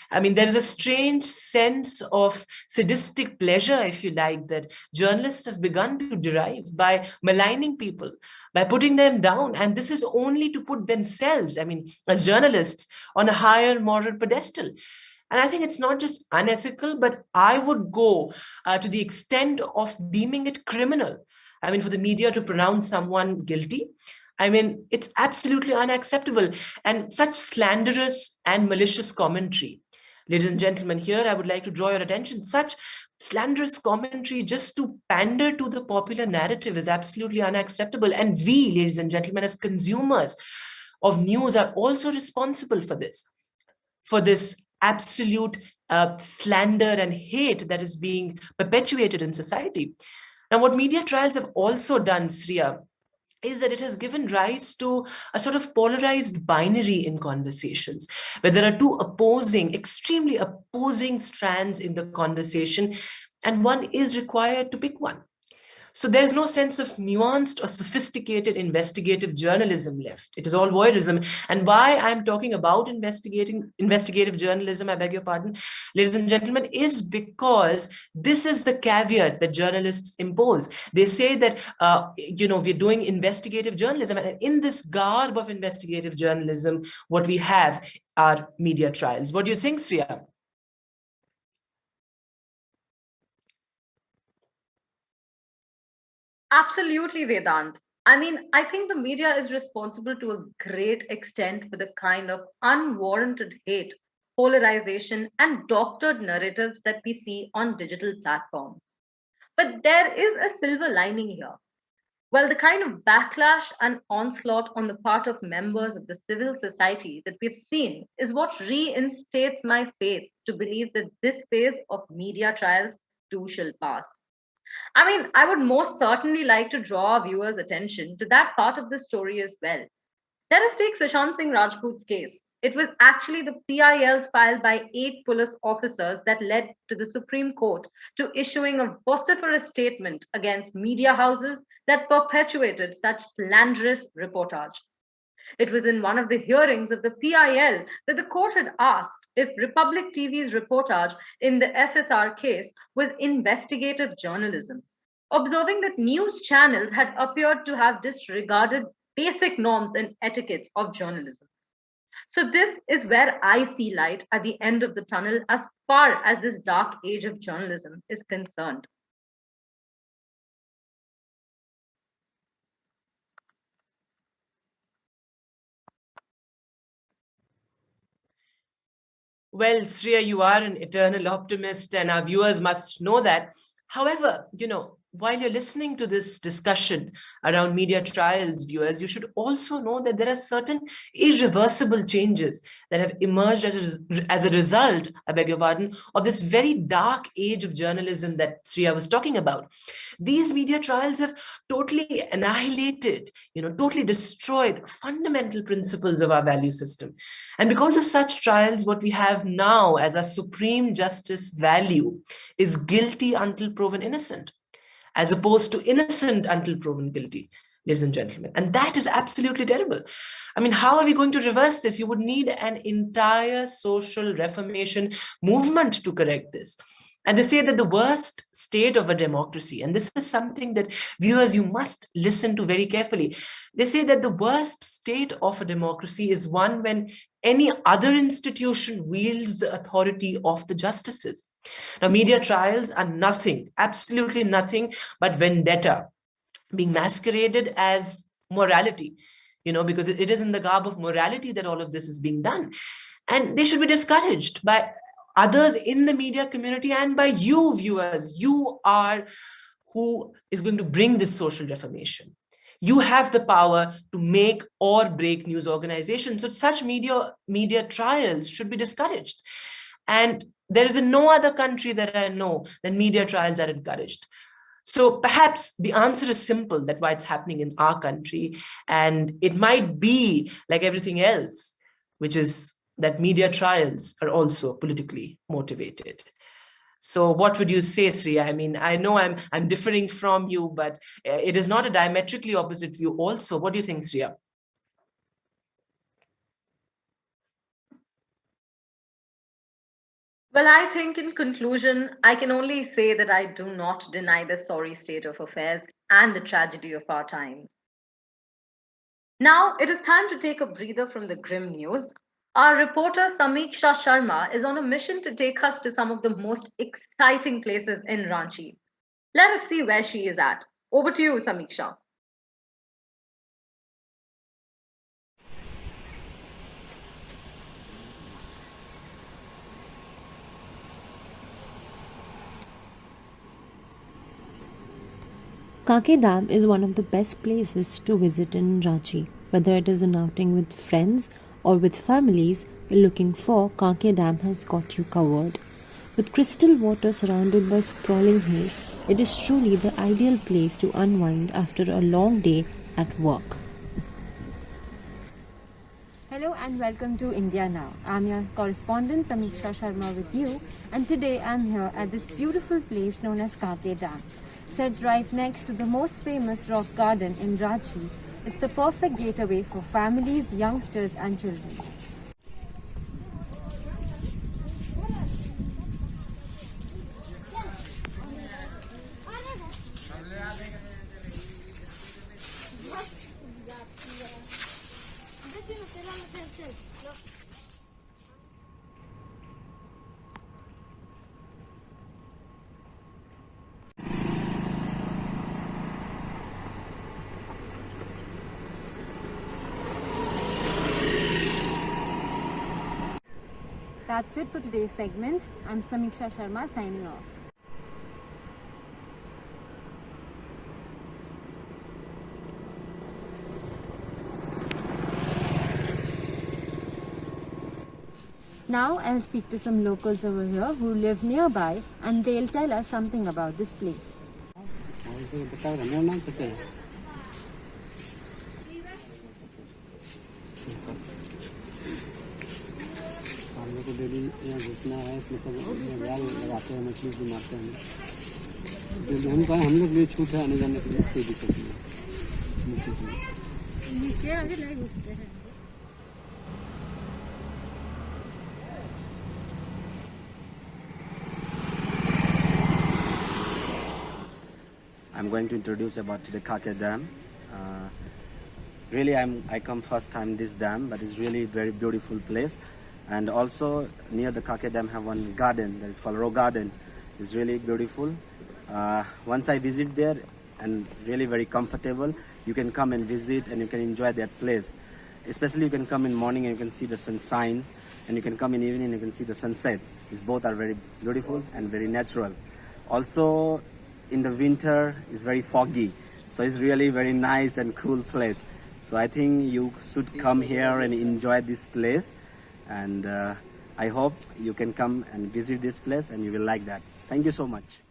I mean, there is a strange sense of sadistic pleasure, if you like, that journalists have begun to derive by maligning people, by putting them down. And this is only to put themselves, I mean, as journalists, on a higher moral pedestal. And I think it's not just unethical, but I would go to the extent of deeming it criminal. I mean, for the media to pronounce someone guilty, I mean, it's absolutely unacceptable. And such slanderous and malicious commentary. Ladies and gentlemen, here I would like to draw your attention. Such slanderous commentary just to pander to the popular narrative is absolutely unacceptable. And we, ladies and gentlemen, as consumers of news are also responsible for this absolute slander and hate that is being perpetuated in society. Now, what media trials have also done, Sriya, is that it has given rise to a sort of polarized binary in conversations, where there are two extremely opposing strands in the conversation, and one is required to pick one. So there's no sense of nuanced or sophisticated investigative journalism left. It is all voyeurism. And why I'm talking about investigative journalism, I beg your pardon, ladies and gentlemen, is because this is the caveat that journalists impose. They say that, we're doing investigative journalism. And in this garb of investigative journalism, what we have are media trials. What do you think, Sriya? Absolutely, Vedant. I mean, I think the media is responsible to a great extent for the kind of unwarranted hate, polarization, and doctored narratives that we see on digital platforms. But there is a silver lining here. Well, the kind of backlash and onslaught on the part of members of the civil society that we've seen is what reinstates my faith to believe that this phase of media trials too shall pass. I mean, I would most certainly like to draw our viewers' attention to that part of the story as well. Let us take Sushant Singh Rajput's case. It was actually the PILs filed by 8 police officers that led to the Supreme Court to issuing a vociferous statement against media houses that perpetuated such slanderous reportage. It was in one of the hearings of the PIL that the court had asked if Republic TV's reportage in the SSR case was investigative journalism, observing that news channels had appeared to have disregarded basic norms and etiquettes of journalism. So this is where I see light at the end of the tunnel as far as this dark age of journalism is concerned. Well, Sriya, you are an eternal optimist, and our viewers must know that. However, while you're listening to this discussion around media trials, viewers, you should also know that there are certain irreversible changes that have emerged as a result, I beg your pardon, of this very dark age of journalism that Sriya was talking about. These media trials have totally annihilated, totally destroyed fundamental principles of our value system. And because of such trials, what we have now as a supreme justice value is guilty until proven innocent, as opposed to innocent until proven guilty, ladies and gentlemen. And that is absolutely terrible. I mean, how are we going to reverse this? You would need an entire social reformation movement to correct this. And they say that the worst state of a democracy, and this is something that viewers, you must listen to very carefully. They say that the worst state of a democracy is one when any other institution wields the authority of the justices. Now, media trials are nothing, absolutely nothing but vendetta, being masqueraded as morality, because it is in the garb of morality that all of this is being done. And they should be discouraged by others in the media community and by you, viewers. You are who is going to bring this social reformation. You have the power to make or break news organizations. So such media trials should be discouraged. And there is no other country that I know that media trials are encouraged. So perhaps the answer is simple, that why it's happening in our country. And it might be like everything else, which is that media trials are also politically motivated. So what would you say, Sriya? I mean, I know I'm differing from you, but it is not a diametrically opposite view also. What do you think, Sriya? Well, I think in conclusion, I can only say that I do not deny the sorry state of affairs and the tragedy of our times. Now it is time to take a breather from the grim news. Our reporter Samiksha Sharma is on a mission to take us to some of the most exciting places in Ranchi. Let us see where she is at. Over to you, Samiksha. Kanke Dam is one of the best places to visit in Ranchi. Whether it is an outing with friends or with families you're looking for, Kanke Dam has got you covered. With crystal water surrounded by sprawling hills, it is truly the ideal place to unwind after a long day at work. Hello and welcome to India Now. I'm your correspondent Samiksha Sharma with you, and today I'm here at this beautiful place known as Kanke Dam. Set right next to the most famous rock garden in Ranchi, it's the perfect getaway for families, youngsters and children. That's it for today's segment. I'm Samiksha Sharma signing off. Now I'll speak to some locals over here who live nearby, and they'll tell us something about this place. को daily यहाँ घुसना है, मतलब जाल लगाते हैं, मछली भी मारते हैं। हम लोग लिए छूट है आने जाने के लिए, कोई दिक्कत नहीं नीचे आगे नहीं घुसते हैं। I'm going to introduce about the Kanke Dam. Really, I come first time this dam, but it's really very beautiful place. And also near the Kake Dam have one garden that is called Row Garden. It's really beautiful. Once I visit there, and really very comfortable, you can come and visit and you can enjoy that place. Especially you can come in morning and you can see the sun shines, and you can come in evening and you can see the sunset. These both are very beautiful and very natural. Also in the winter it's very foggy, so it's really very nice and cool place. So I think you should come here and enjoy this place, and I hope you can come and visit this place and you will like that. Thank you so much.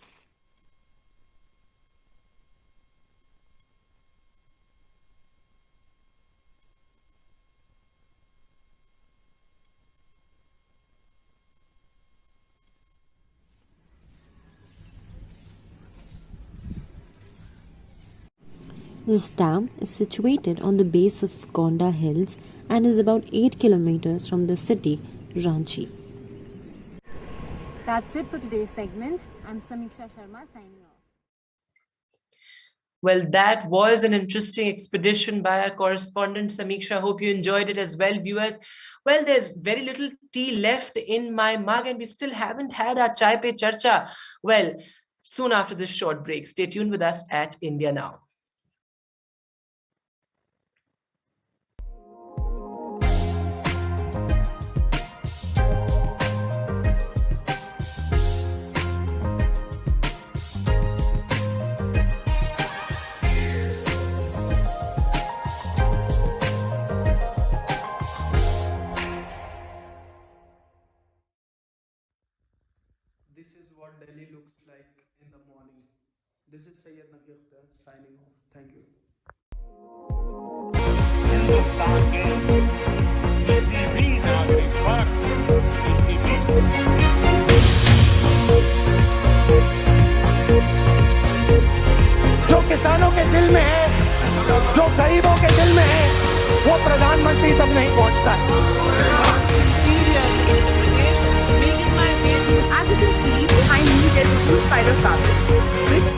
This dam is situated on the base of Gonda Hills and is about 8 kilometers from the city, Ranchi. That's it for today's segment. I'm Samiksha Sharma signing off. Well, that was an interesting expedition by our correspondent Samiksha. Hope you enjoyed it as well, viewers. Well, there's very little tea left in my mug and we still haven't had our Chai Pe Charcha. Well, soon after this short break, stay tuned with us at India Now. This is what Delhi looks like in the morning. This is Sayyid Nakir signing off. Thank you. जो किसानों के दिल में है, जो गरीबों के दिल में है, वो प्रधानमंत्री तक नहीं पहुंचता है। As you can see behind me, there's a huge pile of garbage, which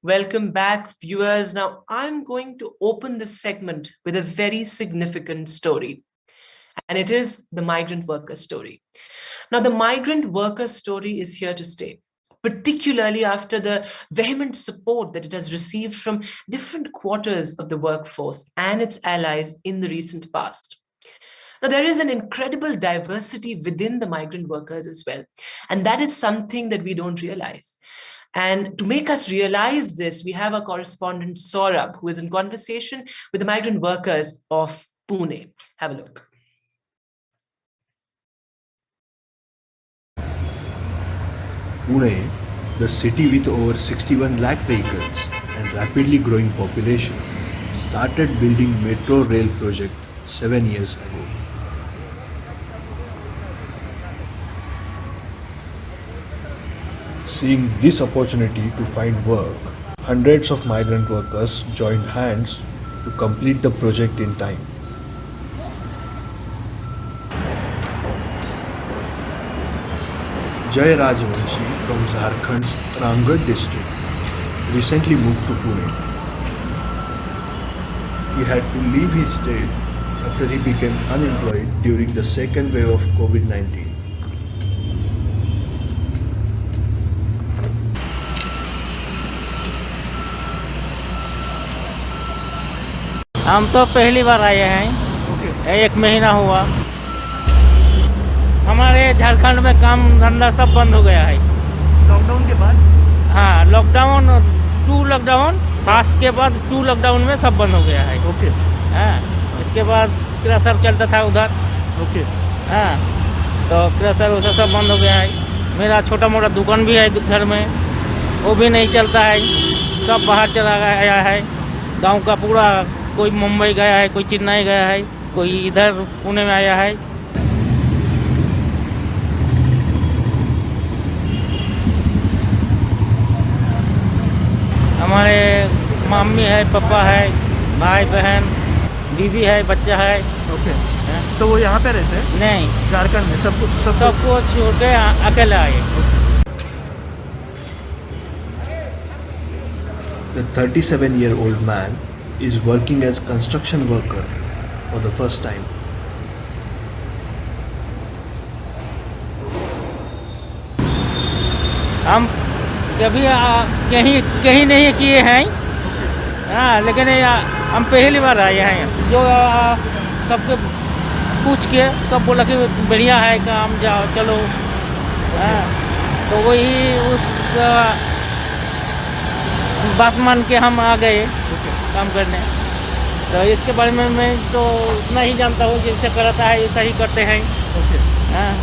Welcome back, viewers. Now, I'm going to open this segment with a very significant story, and it is the migrant worker story. Now, the migrant worker story is here to stay, particularly after the vehement support that it has received from different quarters of the workforce and its allies in the recent past. Now, there is an incredible diversity within the migrant workers as well, and that is something that we don't realize. And to make us realize this, we have our correspondent Saurabh, who is in conversation with the migrant workers of Pune. Have a look. Pune, the city with over 61 lakh vehicles and rapidly growing population, started building metro rail project 7 years ago. Seeing this opportunity to find work, hundreds of migrant workers joined hands to complete the project in time. Jay Rajvanshi from Jharkhand's Ramgarh district recently moved to Pune. He had to leave his state after he became unemployed during the second wave of COVID-19. हम तो पहली बार आए हैं। एक महीना हुआ। हमारे झारखंड में काम धंधा सब बंद हो गया है लॉकडाउन के बाद। हाँ, लॉकडाउन 2 लॉकडाउन फास्ट के बाद 2 लॉकडाउन में सब बंद हो गया है। ओके। हाँ, इसके बाद क्रशर चलता था उधर। ओके। हाँ, तो क्रशर वैसा सब बंद हो गया है। मेरा छोटा मोटा दुकान भी है घर में, वो भी नहीं चलता है, सब बाहर चला गया है। गांव का पूरा, कोई मुंबई गया है, कोई चेन्नई गया है, कोई इधर पुणे में आया है। हमारे मम्मी है, पापा है, भाई बहन, बीवी है, बच्चा है। ओके, तो वो यहाँ पे रहते हैं? नहीं, झारखंड में सबको छोड़ के अकेले आए। The 37-year-old man is working as construction worker for the first time. हम कभी कहीं नहीं किए हैं, हाँ, लेकिन हम पहली बार आए हैं। जो सबके पूछ के सब बोला कि बढ़िया है काम, जाओ चलो, हाँ, तो वही उस बात मान के हम आ गए काम करने। तो इसके बारे में मैं तो उतना ही जानता हूँ, जैसे कराता है वैसा ही करते हैं। हाँ।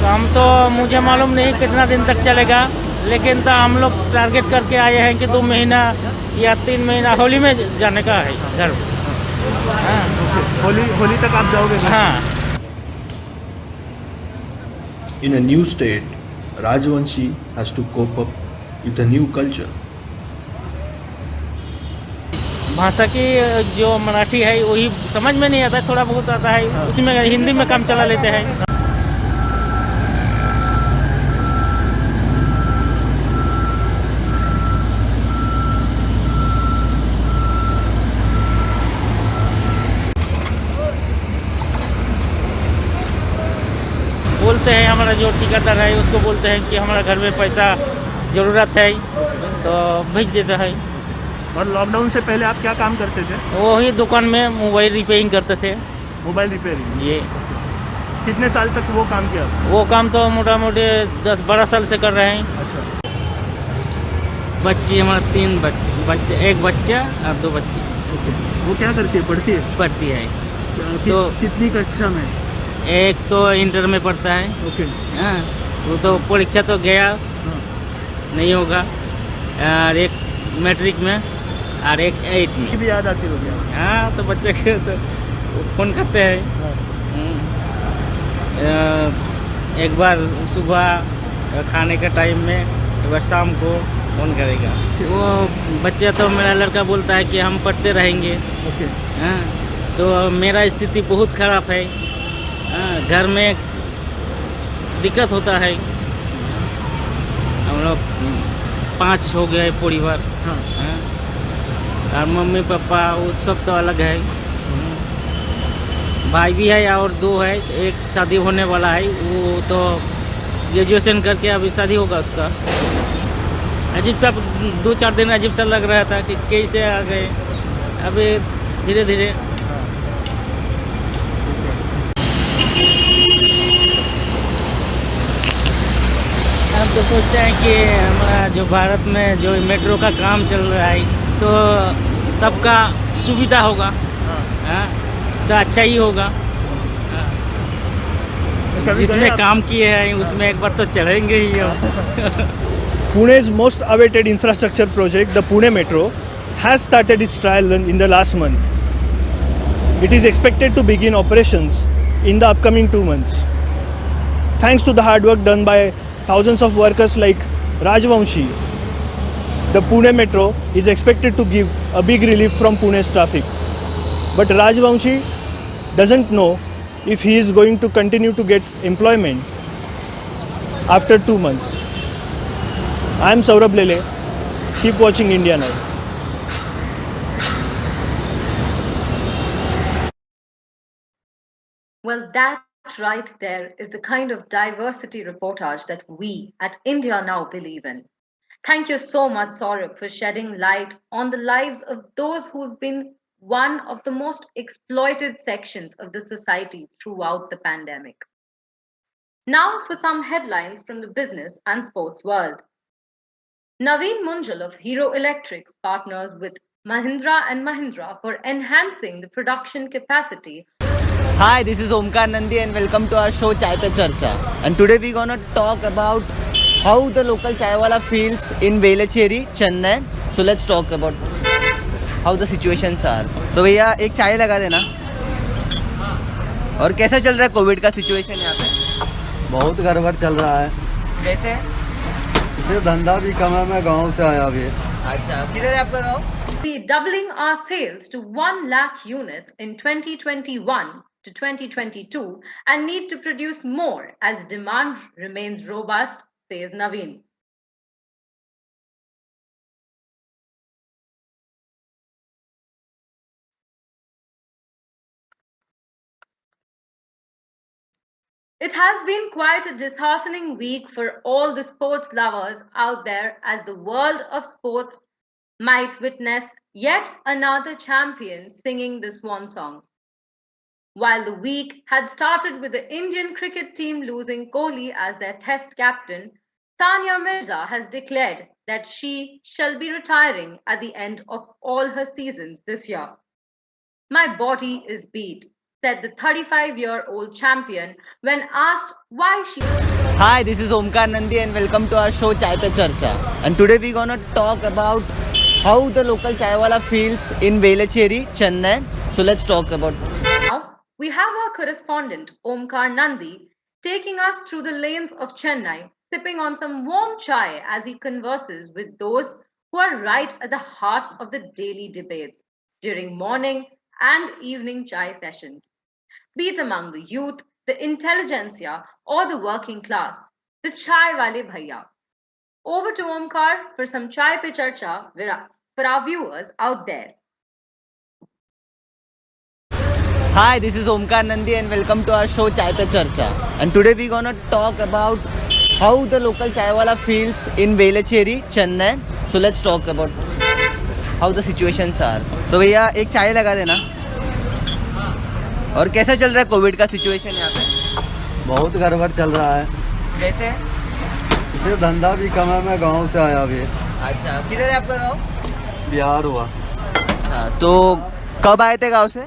काम तो मुझे मालूम नहीं कितना दिन तक चलेगा, लेकिन तो हम लोग टारगेट करके आए हैं कि 2 महीना या 3 महीना होली में जाने का है घर। हाँ। होली तक आप जाओगे? हाँ। In a new state, Rajvanshi has to cope up with a new culture. भाषा की जो मराठी है वही समझ में नहीं आता है, थोड़ा बहुत आता है, उसी में हिंदी में काम चला लेते हैं। बोलते हैं हमारा जो ठेकेदार है उसको बोलते हैं कि हमारा घर में पैसा ज़रूरत है तो भेज देता है। और लॉकडाउन से पहले आप क्या काम करते थे? वही दुकान में मोबाइल रिपेयरिंग करते थे। Mobile repairing? ये। कितने साल तक वो काम किया? वो काम तो मोटा मोटी 10-12 साल से कर रहे हैं। अच्छा। बच्ची हमारा 3 बच्चे, 1 बच्चा और 2 बच्ची। वो क्या करती है? पढ़ती है? पढ़ती है। तो कितनी कक्षा में? एक तो इंटर में पढ़ता है। ओके। हाँ, वो तो परीक्षा तो गया, नहीं होगा, और एक मैट्रिक में और एक 8 में। भी याद आती होगी? हाँ, तो बच्चे के तो फ़ोन करते हैं। एक बार सुबह खाने के टाइम में, एक बार शाम को फ़ोन करेगा। वो बच्चा तो मेरा लड़का बोलता है कि हम पढ़ते रहेंगे। ओके। हाँ, तो मेरा स्थिति बहुत ख़राब है। घर में दिक्कत होता है। हम लोग 5 हो गए परिवार। हाँ। और मम्मी पापा वो सब तो अलग है। भाई भी है और 2 है, एक शादी होने वाला है, वो तो ग्रेजुएशन करके अभी शादी होगा उसका। अजीब सा 2-4 दिन अजीब सा लग रहा था कि कैसे आ गए, अभी धीरे धीरे। हम तो सोचते हैं कि हमारा जो भारत में जो मेट्रो का काम चल रहा है तो सबका सुविधा होगा। हाँ, तो अच्छा ही होगा। जिसमें काम किए हैं उसमें एक बार तो चढ़ेंगे ही हम। Pune's most awaited infrastructure project, the Pune Metro, has started its trial run in the last month. It is expected to begin operations in the upcoming 2 months. Thanks to the hard work done by thousands of workers like Rajvanshi, the Pune Metro is expected to give a big relief from Pune's traffic. But Rajvanshi doesn't know if he is going to continue to get employment after 2 months. I am Saurabh Lele. Keep watching India Now. Well, that right there is the kind of diversity reportage that we at India Now believe in. Thank you so much, Saurabh, for shedding light on the lives of those who have been one of the most exploited sections of the society throughout the pandemic. Now for some headlines from the business and sports world. Naveen Munjal of Hero Electrics partners with Mahindra & Mahindra for enhancing the production capacity. Hi, this is Omkar Nandi and welcome to our show Chai Pe Charcha. And today we're gonna talk about how the local chai wala feels in Velachery, Chennai. So let's talk about how the situations are. तो भैया एक चाय लगा देना। और कैसा चल रहा है कोविड का सिचुएशन यहाँ पे? बहुत गड़बड़ चल रहा है। कैसे? इसे धंधा भी कम है, मैं गांव से आया अभी। अच्छा, किधर है आपका गाँव? Be doubling our sales to 1 lakh units in 2021 to 2022 and need to produce more as demand remains robust, says Naveen. It has been quite a disheartening week for all the sports lovers out there as the world of sports might witness yet another champion singing the swan song. While the week had started with the Indian cricket team losing Kohli as their test captain, Tanya Mirza has declared that she shall be retiring at the end of all her seasons this year. My body is beat, said the 35-year-old champion when asked why she. Hi, this is Omkar Nandi and welcome to our show Chai Pe Charcha. And today we're gonna talk about how the local chai wala feels in Velachery, Chennai. So let's talk about. Now, we have our correspondent Omkar Nandi taking us through the lanes of Chennai, sipping on some warm chai as he converses with those who are right at the heart of the daily debates during morning and evening chai sessions. Be it among the youth, the intelligentsia, or the working class, the chai wale bhaiya. Over to Omkar for some chai pe charcha for our viewers out there. Hi, this is Omkar Nandi and welcome to our show Chai Pe Charcha. And today we're gonna talk about how the local chai wala feels in Velachery, Chennai. So let's talk about how the situations are. तो भैया एक चाय लगा देना. और कैसा चल रहा है कोविड का सिचुएशन यहाँ पे? बहुत गड़बड़ चल रहा है। कैसे? इसे धंधा भी कम है, मैं गांव से आया अभी। अच्छा, किधर है आपका गाँव? बिहार हुआ। अच्छा, तो कब आए थे गाँव से?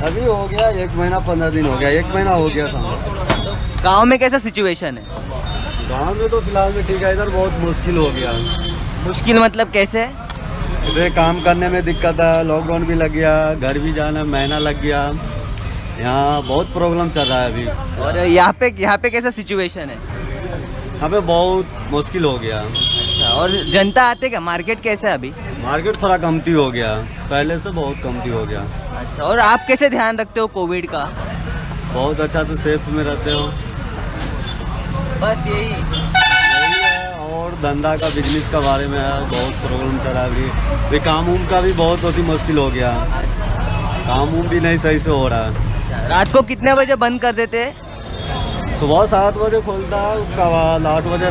अभी हो गया 1 महीना 15 दिन हो गया, 1 महीना हो गया समझो। गाँव में कैसा सिचुएशन है? गांव में तो फिलहाल में ठीक है, इधर बहुत मुश्किल हो गया। मुश्किल मतलब कैसे? इधर काम करने में दिक्कत है, लॉकडाउन भी लग गया, घर भी जाना महीना लग गया, यहाँ बहुत प्रॉब्लम चल रहा है अभी। और यहाँ पे कैसा सिचुएशन है? यहाँ पे बहुत मुश्किल हो गया। अच्छा, और जनता आते क्या? मार्केट कैसा है अभी? मार्केट थोड़ा कमती हो गया, पहले से बहुत कमती हो गया। अच्छा, और आप कैसे ध्यान रखते हो कोविड का? बहुत अच्छा, तो सेफ में रहते हो। बस यही है। और धंधा का बिजनेस का बारे में है, बहुत प्रॉब्लम चल रहा है अभी। काम उम का भी बहुत ही मुश्किल हो गया, काम उम भी नहीं सही से हो रहा है। रात को कितने बजे बंद कर देते हैं? सुबह 7 बजे खुलता है, उसका बाद 8 बजे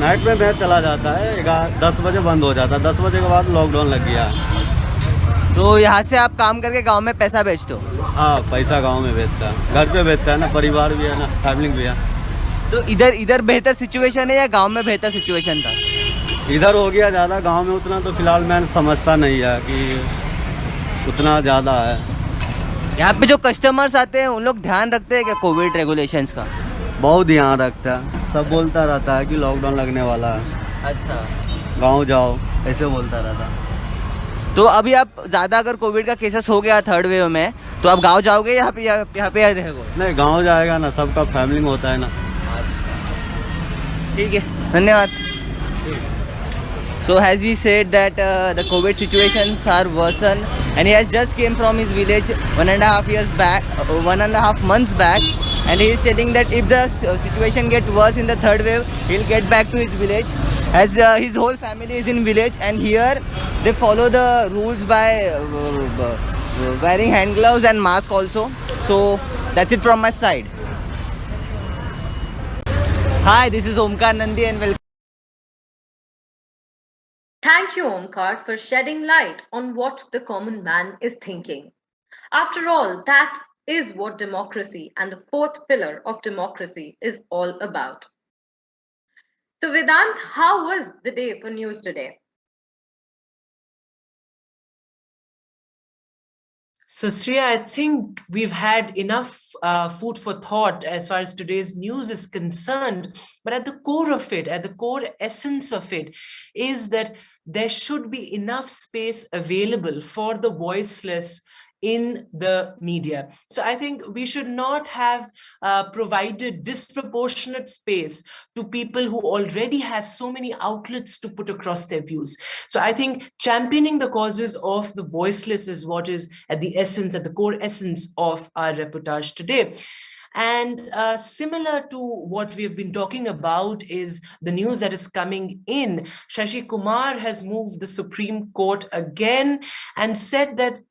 नाइट में मैच चला जाता है, 10 बजे बंद हो जाता है, 10 बजे के बाद लॉकडाउन लग गया। तो यहाँ से आप काम करके गांव में पैसा बेचते हो? हाँ, पैसा गांव में बेचता है, घर पे बेचता है ना, परिवार भी है ना, फैमिली भी है। तो इधर बेहतर सिचुएशन है या गांव में बेहतर सिचुएशन था? इधर हो गया ज़्यादा, गांव में उतना तो फिलहाल मैं समझता नहीं है कि उतना ज़्यादा है। यहाँ पे जो कस्टमर्स आते हैं उन लोग ध्यान रखते हैं क्या कोविड रेगुलेशंस का? बहुत ध्यान रखता है, सब बोलता रहता है कि लॉकडाउन लगने वाला है। अच्छा, गाँव जाओ ऐसे बोलता रहता है। तो अभी आप ज़्यादा अगर कोविड का केसेस हो गया 3rd वेव में, तो आप गांव जाओगे यहाँ पे रहेगा? नहीं, गांव जाएगा ना, सबका फैमिली होता है ना। ठीक है, धन्यवाद। So as he said that the COVID situations are worsened and he has just came from his village 1.5 months back, and he is stating that if the situation gets worse in the 3rd wave, he'll get back to his village as his whole family is in village, and here they follow the rules by wearing hand gloves and mask also. So that's it from my side. Hi, this is Omkar Nandi and welcome. Thank you, Omkar, for shedding light on what the common man is thinking. After all, that is what democracy and the 4th pillar of democracy is all about. So, Vedant, how was the day for news today? So, Sriya, I think we've had enough food for thought as far as today's news is concerned. But at the core of it, at the core essence of it, is that there should be enough space available for the voiceless in the media. So I think we should not have provided disproportionate space to people who already have so many outlets to put across their views. So I think championing the causes of the voiceless is what is at the essence, at the core essence of our reportage today. And similar to what we've been talking about is the news that is coming in. Shashi Kumar has moved the Supreme Court again and said that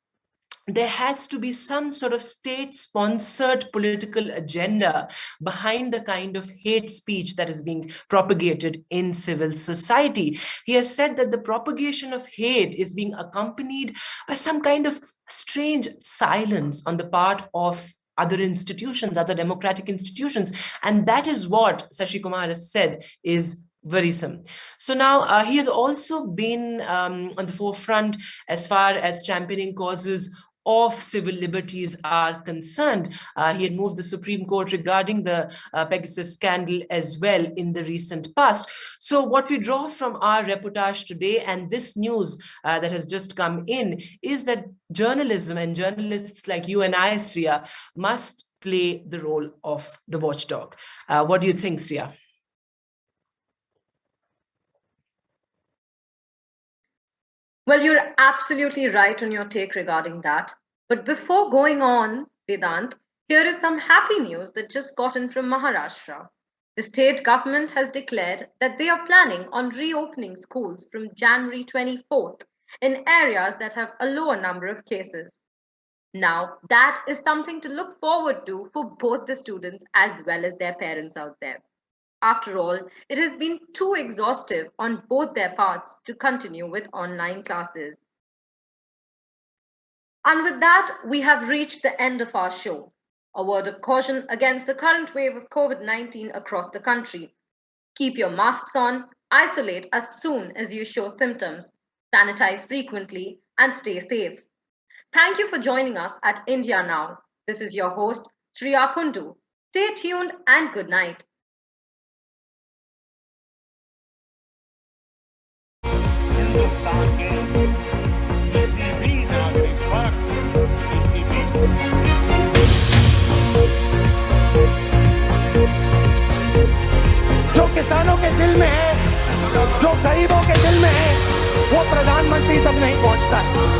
there has to be some sort of state-sponsored political agenda behind the kind of hate speech that is being propagated in civil society. He has said that the propagation of hate is being accompanied by some kind of strange silence on the part of other institutions, other democratic institutions. And that is what Shashi Kumar has said is worrisome. So now he has also been on the forefront as far as championing causes of civil liberties are concerned. He had moved the Supreme Court regarding the Pegasus scandal as well in the recent past. So what we draw from our reportage today and this news that has just come in is that journalism and journalists like you and I, Sriya, must play the role of the watchdog. What do you think, Sriya? Well, you're absolutely right on your take regarding that. But before going on, Vedant, here is some happy news that just got in from Maharashtra. The state government has declared that they are planning on reopening schools from January 24th in areas that have a lower number of cases. Now, that is something to look forward to for both the students as well as their parents out there. After all, it has been too exhaustive on both their parts to continue with online classes. And with that, we have reached the end of our show. A word of caution against the current wave of COVID-19 across the country. Keep your masks on, isolate as soon as you show symptoms, sanitize frequently, and stay safe. Thank you for joining us at India Now. This is your host, Sriya Kundu. Stay tuned and good night. जो किसानों के दिल में है, जो गरीबों के दिल में है, वो प्रधानमंत्री तक नहीं पहुंचता है।